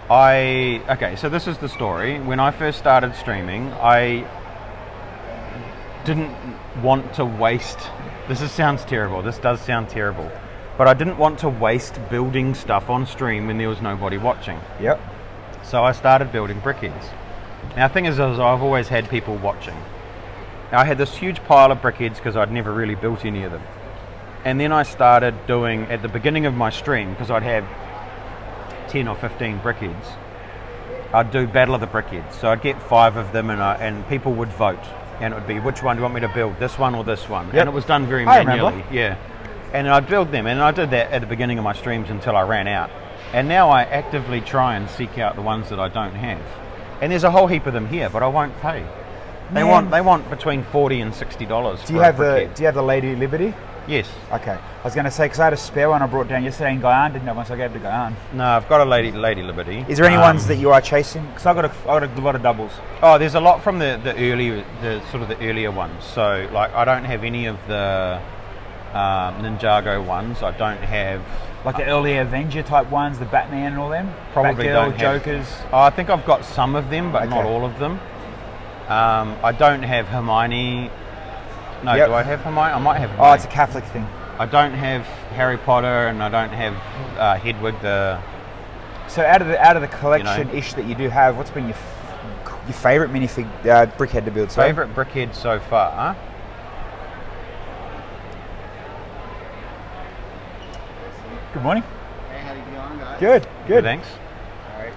so this is the story. When I first started streaming, I didn't want to waste. Sounds terrible. This does sound terrible, but I didn't want to waste building stuff on stream when there was nobody watching. Yep. So I started building brickheads. Now, the thing is I've always had people watching. Now, I had this huge pile of brickheads because I'd never really built any of them. And then I started doing, at the beginning of my stream, because I'd have 10 or 15 brickheads, I'd do Battle of the Brickheads. So I'd get 5 of them and people would vote. And it would be, which one do you want me to build, this one or this one? Yep. And it was done very I manually. remember. Yeah. And I'd build them, and I did that at the beginning of my streams until I ran out. And now I actively try and seek out the ones that I don't have. And there's a whole heap of them here, but I won't pay. They Man. want between $40 and $60. Do you have the Lady Liberty? Yes. Okay. I was going to say, because I had a spare one I brought down yesterday in Guyana, didn't have one, so I gave it to Guyana. No, I've got a Lady Liberty. Is there any ones that you are chasing? Because I got a lot of doubles. Oh, there's a lot from the earlier ones. So like I don't have any of the Ninjago ones. I don't have Like the early Avenger type ones, the Batman and all them? probably Batgirl, don't have, Jokers. Oh, I think I've got some of them, but not Okay. all of them. I don't have Hermione. No, Yep. do I have Hermione? I might have Hermione. Oh, it's a Catholic thing. I don't have Harry Potter, and I don't have Hedwig the. So out of the collection-ish that you do have, what's been your favourite minifig brickhead to build? Sorry? Favourite brickhead so far? Good morning. Hey, how you going, guys? Good, good. Thanks. Alright,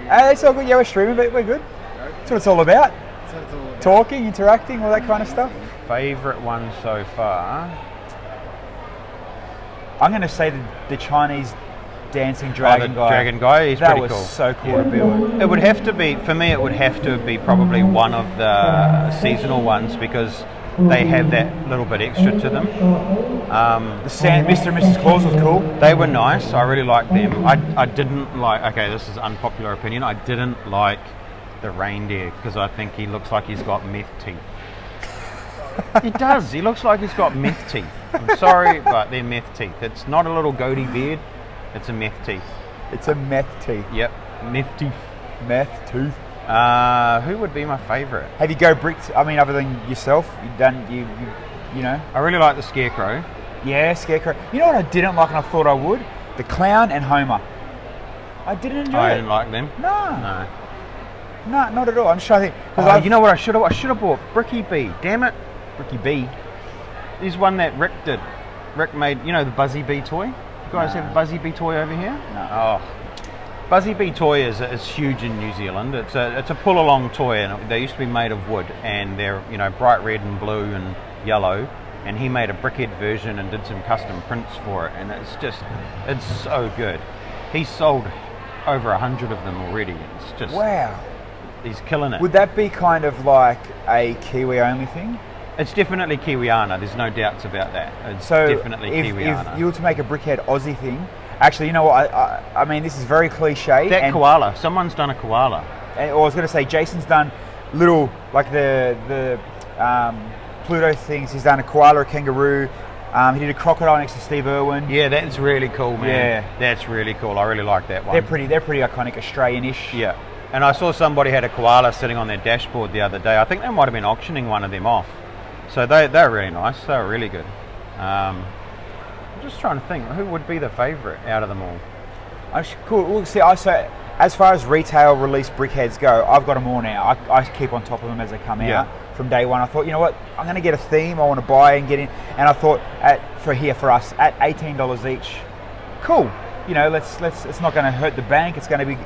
Hey, it's all good. Yeah, we're streaming, but we're good. That's what it's all about. that's what it's all about. Talking, interacting, all that kind of stuff. Favourite one so far? I'm going to say the Chinese dancing dragon the guy. dragon guy, he's that pretty was cool. so cool to build. It would have to be, for me, it would have to be probably one of the seasonal ones because they have that little bit extra to them. The Mr. and Mrs. Claus was cool. They were nice. I really liked them. I didn't like. Okay, this is unpopular opinion. I didn't like the reindeer because I think he looks like he's got meth teeth. He does. He looks like he's got meth teeth. I'm sorry, but they're meth teeth. It's not a little goatee beard. It's a meth teeth. It's a meth teeth. Yep, meth teeth. Meth tooth. Who would be my favourite? Have you go bricked? I mean, other than yourself, you know. I really like the Scarecrow. Yeah, Scarecrow. You know what I didn't like, and I thought I would? The Clown and Homer. I didn't enjoy I it. didn't like them. No, No. not at all. I'm just trying to think. 'cause Oh, you know what I should have bought? Bricky B. Damn it. Bricky B. There's one that Rick did. Rick made, you know, the Buzzy Bee toy. You guys have a Buzzy Bee toy over here? No. Oh, Buzzy Bee toy is huge in New Zealand. It's a pull along toy, and they used to be made of wood, and they're, you know, bright red and blue and yellow. And he made a brickhead version and did some custom prints for it, and it's so good. He's sold over 100 of them already. It's just Wow. He's killing it. Would that be kind of like a Kiwi only thing? It's definitely Kiwiana. There's no doubts about that. It's So definitely Kiwiana. if you were to make a brickhead Aussie thing, actually, you know what? I mean, this is very cliche. That and, koala. Someone's done a koala. and I was going to say, Jason's done little like the Pluto things. He's done a koala, a kangaroo. He did a crocodile next to Steve Irwin. Yeah, that's really cool, man. Yeah. That's really cool. I really like that one. They're pretty iconic, Australian-ish. Yeah. And I saw somebody had a koala sitting on their dashboard the other day. I think they might have been auctioning one of them off. So they're really nice. They're really good. I'm just trying to think, who would be the favourite out of them all? Cool. Well, see, as far as retail release brickheads go, I've got them all now. I keep on top of them as they come out from day one. I thought, you know what, I'm going to get a theme. I want to buy and get in. And I thought, for us at $18 each, cool. You know, let's. It's not going to hurt the bank. It's going to be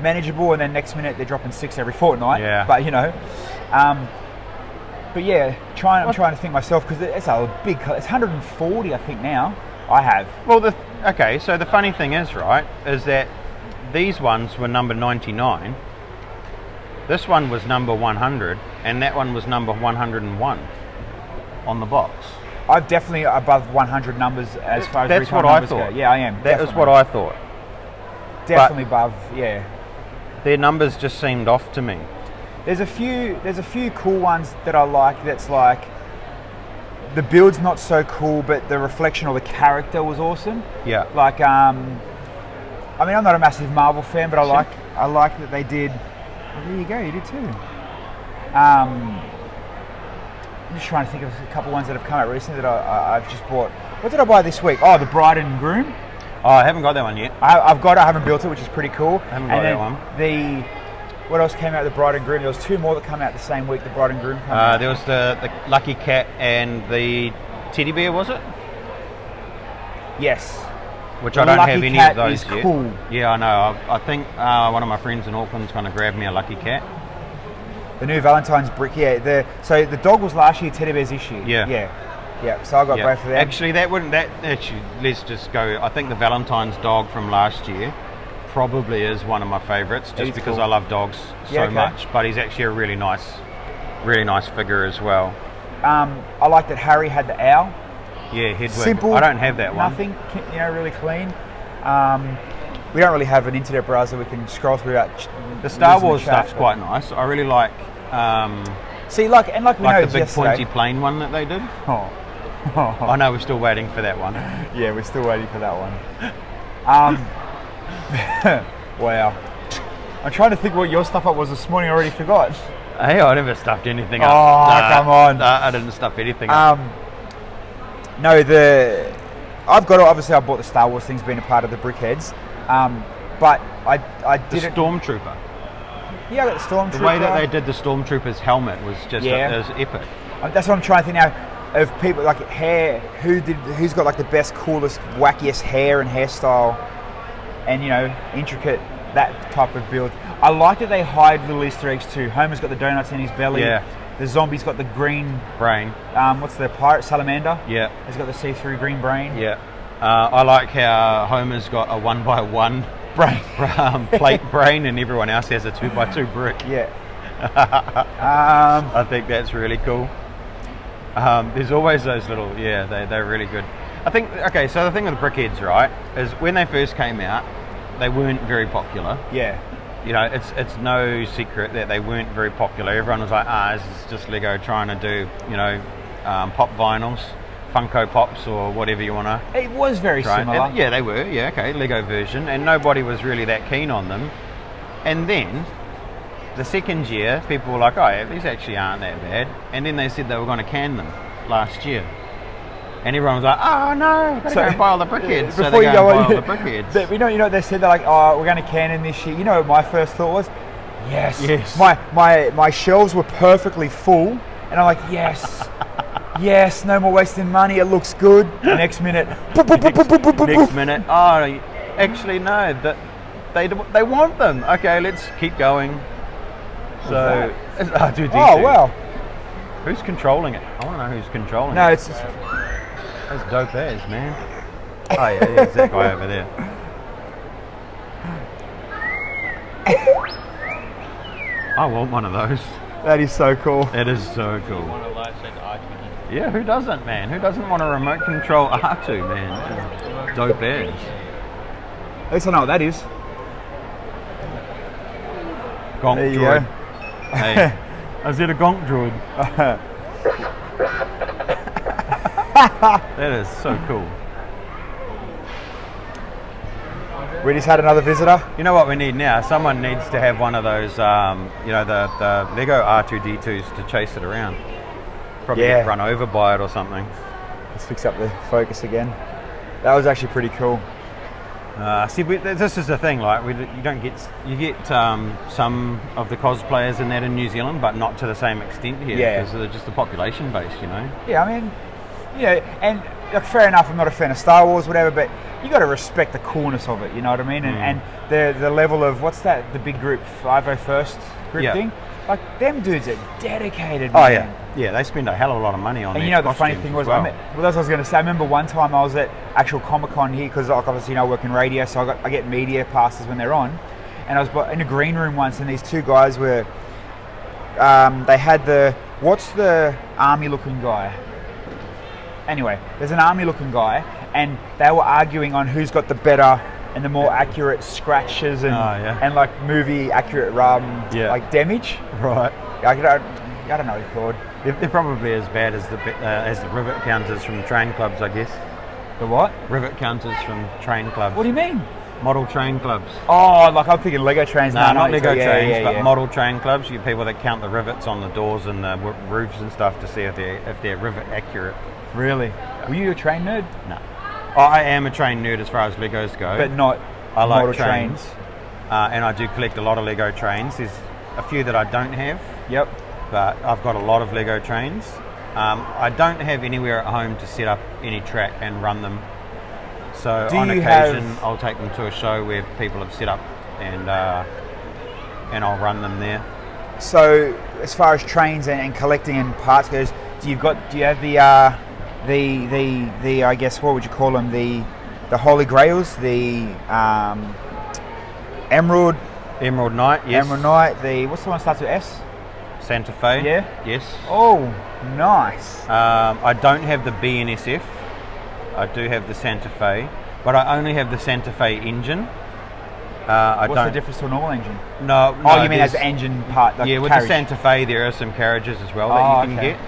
manageable. And then next minute they're dropping 6 every fortnight. Yeah. But you know. But yeah, I'm trying to think myself, because it's a big. It's 140, I think now. I have. Well, so the funny thing is, right, is that these ones were number 99. This one was number 100, and that one was number 101 on the box. I'm definitely above 100 numbers as far as That's retail what I numbers thought. go. Yeah, I am. That is what I thought. Definitely above. Yeah. Their numbers just seemed off to me. There's a few cool ones that I like. That's like the build's not so cool, but the reflection or the character was awesome. Yeah. Like I mean, I'm not a massive Marvel fan, but I like that they did. Well, there you go, you did too. I'm just trying to think of a couple ones that have come out recently that I've just bought. What did I buy this week? Oh, the Bride and Groom. Oh, I haven't got that one yet. I haven't built it, which is pretty cool. I haven't got that one. What else came out? The Bride and Groom. There was 2 more that came out the same week. The Bride and Groom came out. There was the Lucky Cat and the Teddy Bear, was it? Yes. Which The I don't Lucky have any Cat of those is yet. cool. Yeah, I know. I think one of my friends in Auckland's going to grab me a Lucky Cat. The new Valentine's brick. Yeah. So the dog was last year. Teddy Bear's this year. Yeah. So I got both of them. Actually, let's just go. I think the Valentine's dog from last year probably is one of my favourites, just because cool. I love dogs so much. But he's actually a really nice figure as well. I like that Harry had the owl. Yeah, Hedwig. Simple. I don't have that one. Nothing, really clean. We don't really have an internet browser we can scroll through that. The Star Wars stuff's quite nice. I really like. See, like we like know the big pointy plane one that they did. Oh. I know we're still waiting for that one. Yeah, we're still waiting for that one. Wow. I'm trying to think what your stuff up was this morning. I already forgot. Hey, I never stuffed anything up. Oh, come on. I didn't stuff anything up. No, I bought the Star Wars things being a part of the Brickheads. But I The didn't. Stormtrooper. Yeah, I got the Stormtrooper. The way that they did the Stormtrooper's helmet was just it was epic. That's what I'm trying to think now. Of people like hair, who's got like the best, coolest, wackiest hair and hairstyle, and intricate, that type of build. I like that they hide little Easter eggs too. Homer's got the donuts in his belly. Yeah. The zombie's got the green brain. What's the pirate salamander? Yeah. He's got the see-through green brain. Yeah. I like how Homer's got a 1x1 brain, plate brain, and everyone else has a 2x2 brick. Yeah. I think that's really cool. There's always those little, they're really good. I think, so the thing with the Brickheads, right, is when they first came out, they weren't very popular. Yeah. It's no secret that they weren't very popular. Everyone was like, this is just Lego trying to do, pop vinyls, Funko Pops, or whatever you want to. It was very similar. And, they were, Lego version, and nobody was really that keen on them. And then the second year, people were like, these actually aren't that bad. And then they said they were going to can them last year. And everyone was like, oh no, got to go buy all the Brickheads. So they go and buy all the Brickheads. You know what they said? They're like, we're going to can them this year. You know what my first thought was? Yes. Yes. My shelves were perfectly full. And I'm like, yes. yes, no more wasting money, it looks good. The next minute, boop, boop, boop, boop, boop, boop, boop, Next boop. minute, oh, actually no, that they want them. Okay, let's keep going. So, R2D2. Oh, wow. Who's controlling it? I want to know who's controlling No, it. it's just, That's dope as, man. Oh yeah, it's that guy over there. I want one of those. that is so cool. It is so cool. Want a lightsaber R2D2. Yeah, who doesn't, man? Who doesn't want a remote control R2, man? It's dope as. At least I know what that is. Gonk There you droid. go. Hey, I said a gonk droid. That is so cool. We just had another visitor. You know what we need now? Someone needs to have one of those, you know, the Lego R2D2s to chase it around. Probably Yeah. get run over by it or something. Let's fix up the focus again. That was actually pretty cool. See, this is the thing. Like, you get some of the cosplayers in that in New Zealand, but not to the same extent here. Yeah. Because of just the population base, you know. Yeah, I mean, you know, and like, fair enough, I'm not a fan of Star Wars, whatever, but you got to respect the coolness of it, you know what I mean? And the level of, what's that, the big group, 501st group Yeah. thing? Like, them dudes are dedicated, Oh man. yeah, they spend a hell of a lot of money on. And their you know, the funny costumes thing as was, well. well, that's what I was going to say. I remember one time I was at actual Comic-Con here, because like, obviously, you know, I work in radio, so I get media passes when they're on. And I was in a green room once, and these two guys were, they had what's the army-looking guy? Anyway, there's an army-looking guy, and they were arguing on who's got the better and the more accurate scratches and and like movie accurate like damage. Right. I don't know, Claude. They're probably as bad as the rivet counters from train clubs, I guess. The what? Rivet counters from train clubs. What do you mean? Model train clubs. Oh, like I'm thinking Lego trains. No, not Lego yeah, trains, yeah, but yeah. model train clubs. You get people that count the rivets on the doors and the roofs and stuff to see if they're rivet accurate. Really? Were you a train nerd? No. I am a train nerd as far as Legos go. But not I like model trains. And I do collect a lot of Lego trains. There's a few that I don't have. Yep. But I've got a lot of Lego trains. I don't have anywhere at home to set up any track and run them. So on occasion, I'll take them to a show where people have set up, and I'll run them there. So as far as trains and collecting and parts goes, do you have the I guess, what would you call them, the Holy Grails, the Emerald Knight, yes. Emerald Knight, what's the one that starts with S? Santa Fe. Yeah? Yes. Oh, nice. I don't have the BNSF. I do have the Santa Fe, but I only have the Santa Fe engine. What's the difference to a normal engine? No. Oh, you mean as an engine part? Like yeah, with carriage. the Santa Fe, there are some carriages as well that you can get.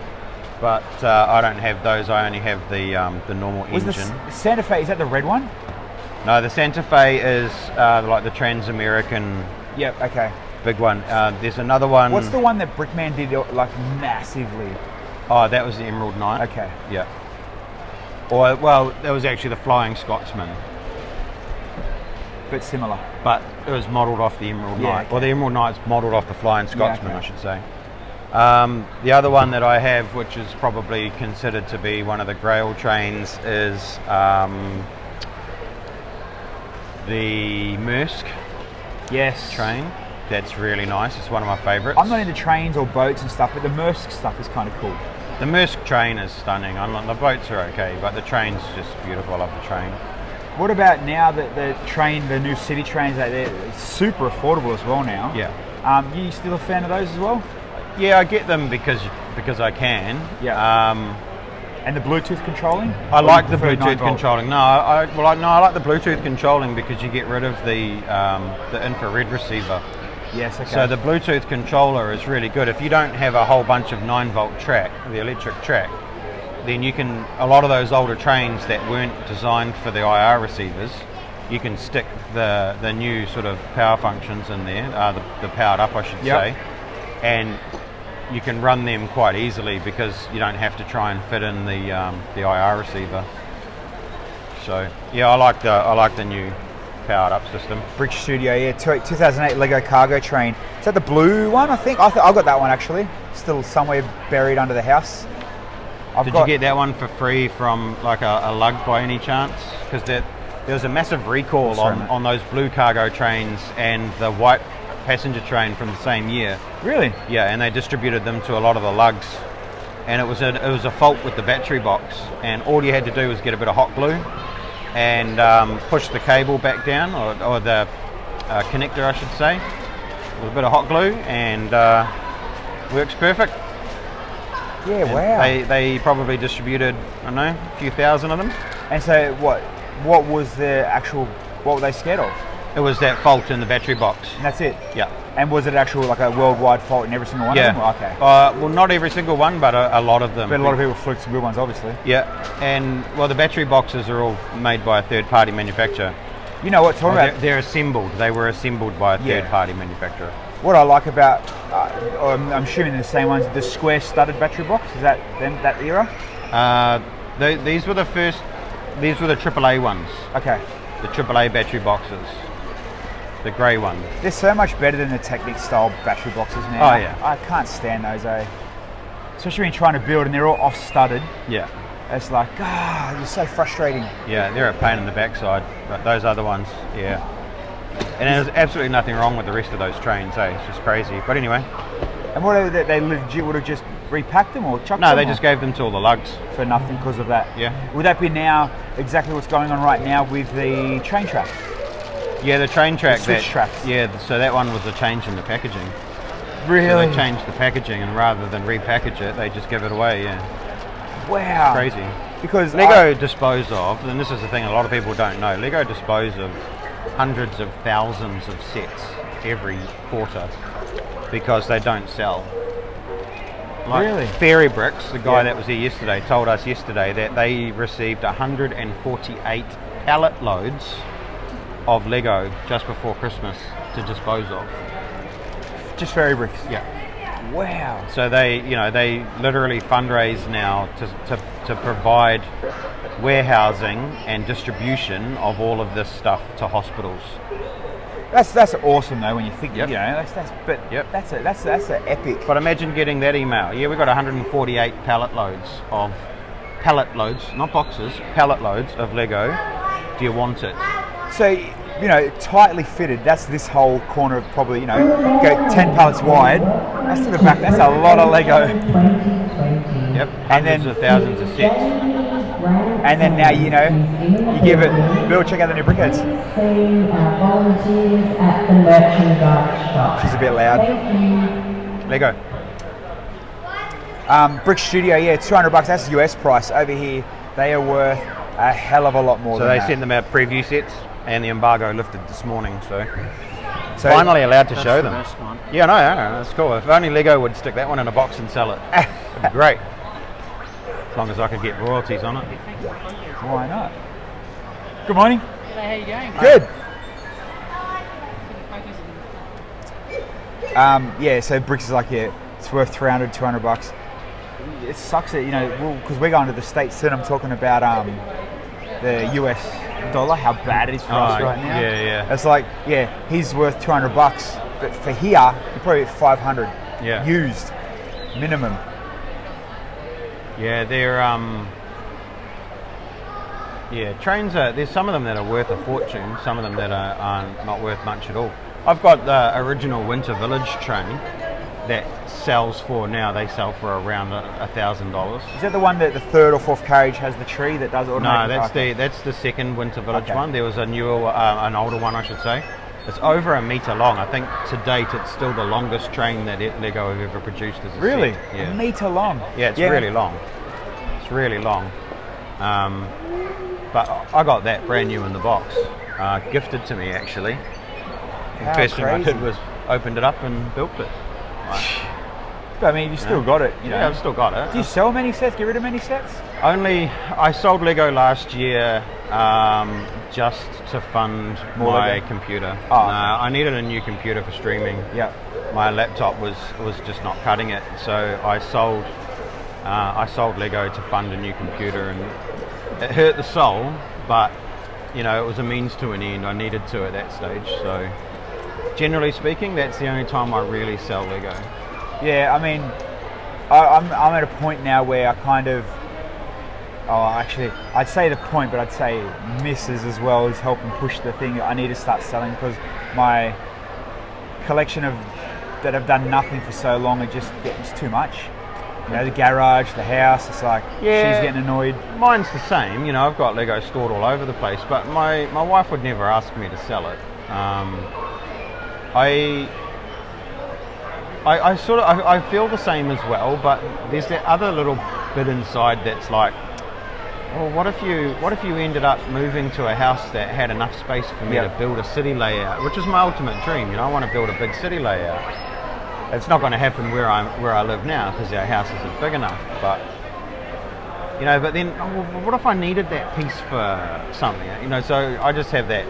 But I don't have those. I only have the normal engine. The Santa Fe, is that the red one? No, the Santa Fe is like the Trans-American. Yep. Okay. Big one. There's another one. What's the one that Brickman did like massively? Oh, that was the Emerald Knight. Okay. Yeah. Or well, that was actually the Flying Scotsman. But similar. But it was modelled off the Emerald Knight. Okay. Well, the Emerald Knight's modelled off the Flying Scotsman, okay. I should say. The other one that I have, which is probably considered to be one of the Grail trains, is the Maersk train. That's really nice. It's one of my favourites. I'm not into trains or boats and stuff, but the Maersk stuff is kind of cool. The Maersk train is stunning. The boats are okay, but the train's just beautiful. I love the train. What about now that the new city trains out there, it's super affordable as well now? Yeah. You still a fan of those as well? Yeah, I get them because I can. Yeah. And the Bluetooth controlling? I like the prefer Bluetooth 9 volt? controlling. I like the Bluetooth controlling because you get rid of the infrared receiver. Yes, okay. So the Bluetooth controller is really good. If you don't have a whole bunch of 9-volt track, the electric track, then you can, a lot of those older trains that weren't designed for the IR receivers, you can stick the new sort of power functions in there, the powered up I should say, and you can run them quite easily because you don't have to try and fit in the IR receiver. So yeah, I like the new powered up system. Brick Studio, yeah, 2008 Lego cargo train. Is that the blue one? I think I got that one actually. Still somewhere buried under the house. Did you get that one for free from like a lug by any chance? Because there was a massive recall on those blue cargo trains and the white passenger train from the same year. Really? Yeah, and they distributed them to a lot of the lugs. And it was a fault with the battery box, and all you had to do was get a bit of hot glue and push the cable back down, or the connector, I should say, with a bit of hot glue, and works perfect. Yeah, And wow. They probably distributed, I don't know, a few thousand of them. And so what was the actual, what were they scared of? It was that fault in the battery box. And that's it? Yeah. And was it actual like a worldwide fault in every single one of them? Yeah. Okay. Well, not every single one, but a lot of them. But a lot of people flicked some good ones, obviously. Yeah. And, well, the battery boxes are all made by a third-party manufacturer. You know what, talking about... They're assembled. They were assembled by a third-party manufacturer. What I like about, I'm assuming the same ones, the square studded battery box, is that that era? These were the AAA ones. Okay. The AAA battery boxes. The grey one. They're so much better than the Technic style battery boxes now. Oh, yeah. I can't stand those, especially when you're trying to build and they're all off studded. Yeah. It's like, you're so frustrating. Yeah, they're a pain in the backside, but those other ones, yeah. And there's absolutely nothing wrong with the rest of those trains, It's just crazy. But anyway. And what they legit would have just repacked them or chucked them? No, they just gave them to all the lugs. For nothing because of that? Yeah. Would that be now exactly what's going on right now with the train track? Yeah, the train track. The switch tracks. Yeah, so that one was a change in the packaging. Really? So they changed the packaging, and rather than repackage it, they just give it away, yeah. Wow. Crazy. Because Lego dispose of, and this is the thing a lot of people don't know, Lego dispose of hundreds of thousands of sets every quarter because they don't sell. Like Really? Fairy Bricks, the guy that was here yesterday, told us yesterday that they received 148 pallet loads of Lego just before Christmas to dispose of. Just fairy bricks? Yeah. Wow. So they literally fundraise now to provide warehousing and distribution of all of this stuff to hospitals. That's awesome though when you think, Yep. that's an epic. But imagine getting that email. Yeah, we got 148 pallet loads, not boxes, pallet loads of Lego. Do you want it? So, tightly fitted, that's this whole corner of probably, go 10 pallets wide. That's to the back, that's a lot of Lego. Yep, hundreds of thousands of sets. And then now, you give it, Bill, check out the new brickheads. She's a bit loud. Lego. Brick Studio, yeah, $200, that's the US price. Over here, they are worth a hell of a lot more So than they that. sent them out preview sets, and the embargo lifted this morning, so finally allowed to show them. Yeah, no, that's cool. If only Lego would stick that one in a box and sell it, it'd be great. As long as I could get royalties on it. Why not? Good morning. G'day, how you going? Good. Yeah, so bricks is like, it's worth $200. It sucks that, because we're going to the States soon. I'm talking about the US dollar, how bad it is for us right now. Yeah. It's like, he's worth $200, but for here, you're probably at 500 used, minimum. Yeah, they're trains are, there's some of them that are worth a fortune, some of them that are not worth much at all. I've got the original Winter Village train that sells for, now they sell for around $1,000. Is that the one that the third or fourth carriage has the tree that does automatic? No, that's the second Winter Village one. There was a newer, an older one, I should say. It's over a metre long. I think to date it's still the longest train that Lego have ever produced as a Really? set. Yeah. A metre long? Yeah, it's really long. It's really long. But I got that brand new in the box. Gifted to me, actually. The first thing I did was opened it up and built it. But I mean, you still got it, Yeah, I've still got it. Do you sell many sets? Get rid of many sets? I sold Lego last year just to fund my computer. I needed a new computer for streaming. Yeah. My laptop was just not cutting it, so I sold Lego to fund a new computer, and it hurt the soul, but it was a means to an end. I needed to at that stage, so generally speaking, that's the only time I really sell Lego. Yeah, I mean, I'm at a point now where I kind of, Oh, actually, I'd say the point, but I'd say misses as well is helping push the thing. I need to start selling because my collection of that have done nothing for so long, it's too much. You know, the garage, the house, it's like she's getting annoyed. Mine's the same. You know, I've got Lego stored all over the place, but my wife would never ask me to sell it. I feel the same as well, but there's that other little bit inside that's like, well, what if you ended up moving to a house that had enough space for me to build a city layout, which is my ultimate dream. You know, I want to build a big city layout. It's not going to happen where I live now because our house isn't big enough. But you know, but then what if I needed that piece for something? You know, so I just have that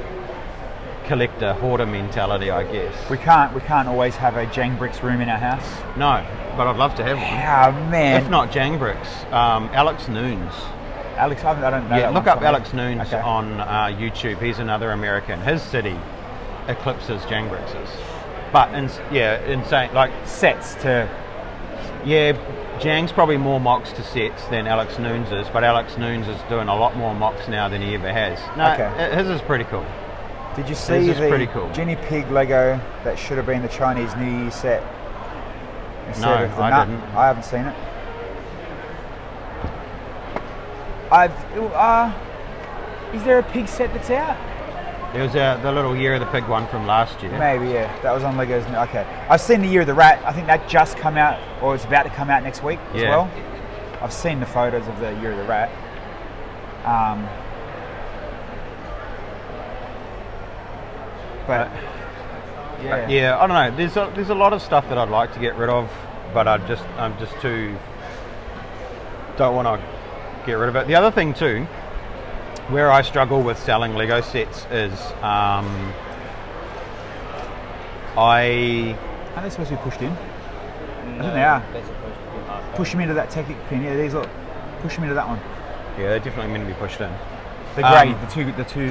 collector hoarder mentality, I guess. We can't always have a Jang Bricks room in our house. No, but I'd love to have one. Yeah, man. If not Jang Bricks, Alex Noons. Alex, I don't know. Yeah, that look one up from Alex me. Noons Okay. on YouTube. He's another American. His city eclipses Jang Bricks'. But insane. Like Sets to. yeah, Jang's probably more mocks to sets than Alex Noons is, but Alex Noons is doing a lot more mocks now than he ever has. No, Okay. his is pretty cool. Did you see This is the pretty cool. Guinea Pig Lego that should have been the Chinese New Year set? Instead No, of the I nut? didn't. I haven't seen it. Is there a pig set that's out? There was the little Year of the Pig one from last year. Maybe, yeah. That was on Lego's. Okay. I've seen the Year of the Rat. I think that just come out, or it's about to come out next week as Yeah. well. I've seen the photos of the Year of the Rat. But yeah. Yeah, I don't know. There's a lot of stuff that I'd like to get rid of, but I'm just too don't want to get rid of it. The other thing too, where I struggle with selling Lego sets is Aren't they supposed to be pushed in? I think they are. Push them into that Technic pin. Yeah, these look. Push them into that one. yeah, they're definitely meant to be pushed in. The grey,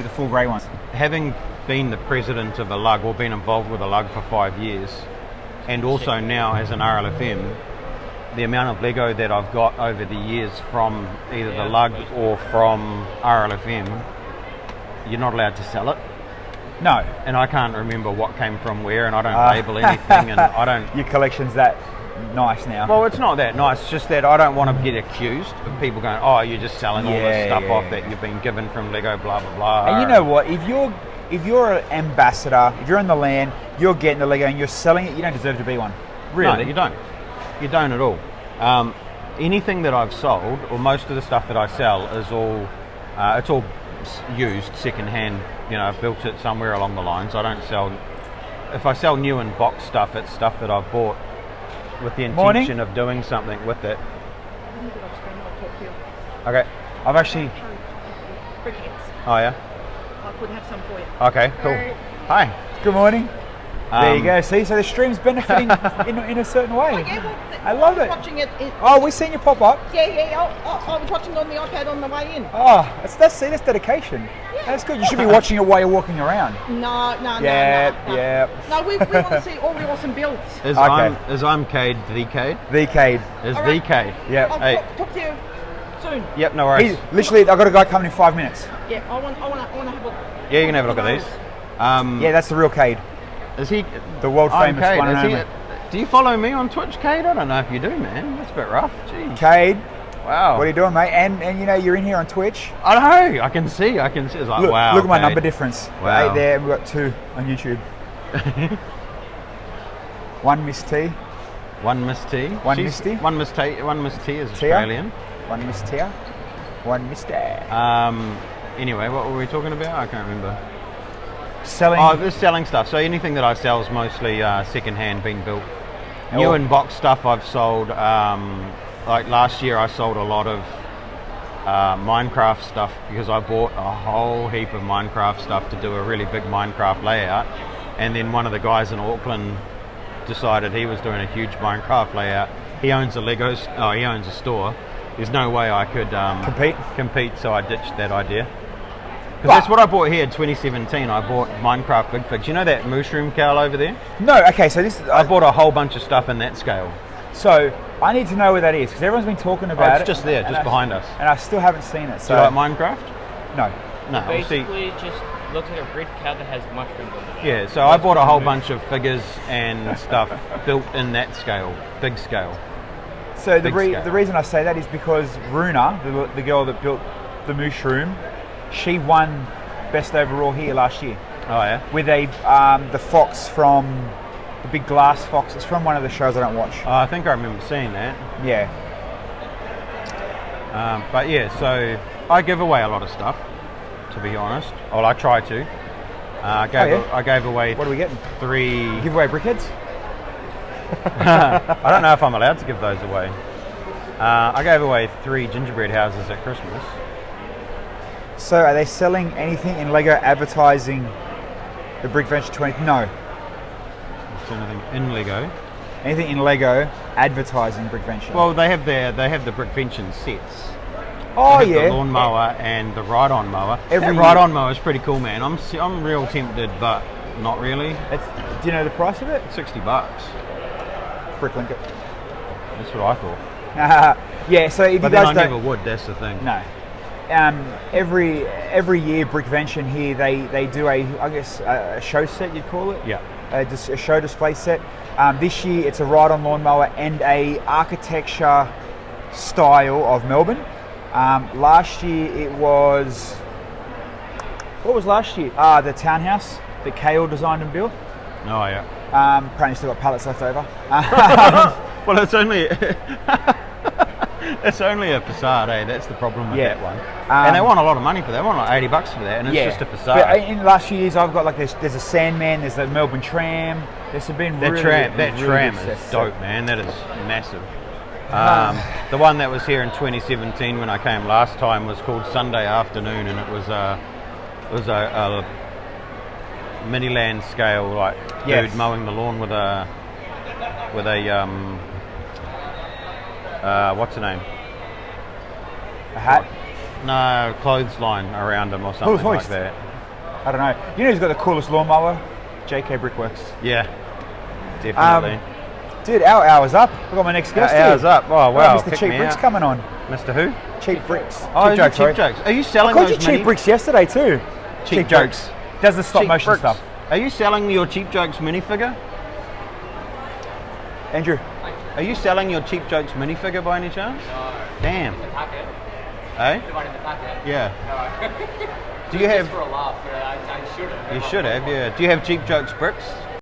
the full grey ones. Having been the president of a lug or been involved with a lug for 5 years, and also now as an RLFM, the amount of Lego that I've got over the years from either the lug or from RLFM, you're not allowed to sell it. No. And I can't remember what came from where, and I don't label anything, and I don't. Your collection's that nice now. Well, it's not that nice. It's just that I don't want to get accused of people going, "Oh, you're just selling all this stuff off that you've been given from Lego, blah blah blah." And you know what? If you're an ambassador, if you're on the land, you're getting the Lego and you're selling it, you don't deserve to be one. Really, No, you don't. You don't at all. Anything that I've sold, or most of the stuff that I sell, is all it's all used second-hand. You know, I've built it somewhere along the lines. I don't sell. If I sell new and box stuff, it's stuff that I've bought with the intention of doing something with it. Okay. I've actually. Brickheads. Oh yeah. I could have some for you. Okay. Cool. Hi. Good morning. There you go. See, so the stream's benefiting in a certain way. Yeah, well, I love was it. Watching it. Oh, we've seen you pop up. Yeah. I was watching on the iPad on the way in. Oh, that's dedication. That's good. You should be watching it while you're walking around. No. Yeah. No, we want to see all the awesome builds. Is Okay. I'm Cade the Cade? The Cade. Is All the right. Cade? Yeah. I'll Hey. talk to you soon. Yep. No worries. He's literally. I've got a guy coming in 5 minutes. Yeah, I want to have a look. Yeah, you can have a look at these. Yeah, that's the real Cade. Is he The world I'm famous Cade. one and Is he- only. Do you follow me on Twitch, Cade? I don't know if you do, man. That's a bit rough. Jeez. Cade, Wow. what are you doing, mate? And you know you're in here on Twitch. I know. I can see. It's like, Look, wow. look at my Cade. number difference. Wow. 8 there, and we've got 2 on YouTube. One Miss T, One Miss T. One Miss T? One Miss T. One Miss T is Tia? Australian. one Miss Tia, one Miss Dad. Anyway, what were we talking about? I can't remember. Selling. Oh, this selling stuff. So anything that I sell is mostly second-hand, being built. New Oh. and box stuff I've sold. Like last year, I sold a lot of Minecraft stuff because I bought a whole heap of Minecraft stuff to do a really big Minecraft layout. And then one of the guys in Auckland decided he was doing a huge Minecraft layout. He owns a he owns a store. There's no way I could compete, so I ditched that idea. Because that's what I bought here in 2017. I bought Minecraft Big Figs. You know that mushroom cowl over there? No, okay, so this. I bought a whole bunch of stuff in that scale. So I need to know where that is because everyone's been talking Oh, about it's it. just there, just behind us. And I still haven't seen it. Do So you like Minecraft? no. No, we'll see. Basically, it just looks like a red cow that has mushrooms on it. Yeah, so I bought a whole bunch of figures and stuff built in that scale, big scale. So the Big scale. the reason I say that is because Runa, the girl that built the mushroom, she won best overall here last year Oh yeah. with the fox from the big glass fox. It's from one of the shows I don't watch. Oh, I think I remember seeing that. Yeah. But yeah, so I give away a lot of stuff, to be honest. Well, I try to. I gave away What are we getting? 3. Giveaway brickheads? I don't know if I'm allowed to give those away. I gave away 3 gingerbread houses at Christmas. So are they selling anything in Lego advertising the Brickvention 20? No. Is anything in Lego? Anything in Lego advertising Brickvention? Well, they have the Brickvention sets. oh They have yeah. the lawnmower and the ride-on mower. Every That year- ride-on mower is pretty cool, man. I'm real tempted, but not really. Do you know the price of it? $60. Bricklink it. That's what I thought. Yeah. So if But you then guys I don't, never would. That's the thing. no. Every year Brickvention here they do a show set, you'd call it. Yeah. Just a show display set. This year it's a ride-on lawnmower and a architecture style of Melbourne. Last year it was, what was last year? The townhouse that Kale designed and built. Oh yeah. Apparently still got pallets left over. Well, it's only it's only a facade, eh? That's the problem with Yeah. that one. And they want a lot of money for that. They want like $80 for that, and it's Yeah. just a facade. But in the last few years I've got like there's a Sandman, there's the Melbourne tram. There's been that really, tram really is good sets. dope, man. That is massive. The one that was here in 2017 when I came last time was called Sunday Afternoon, and it was a mini land scale, like Yes. dude mowing the lawn with a what's the name? A hat. No, clothesline around him or something like hoist. that. I don't know. You know who's got the coolest lawnmower? JK Brickworks. Yeah, definitely. Dude, our hour's up. I've got my next guest here. Hours up. Oh wow, Mr. kick Cheap me Bricks out. coming on. Mr. Who? Cheap Bricks. Oh, cheap jokes, cheap right? jokes. Are you I selling called you those Cheap mini Bricks yesterday too. cheap jokes? Does the stop Cheap motion bricks. stuff. Are you selling your Cheap Jokes minifigure? Andrew. Are you selling your Cheap Jokes minifigure by any chance? No. Damn. The packet. Eh? The one in the packet. Yeah. No. Do you have? Just for a laugh, but I should have. You should have. Yeah. Do you have Cheap Jokes bricks?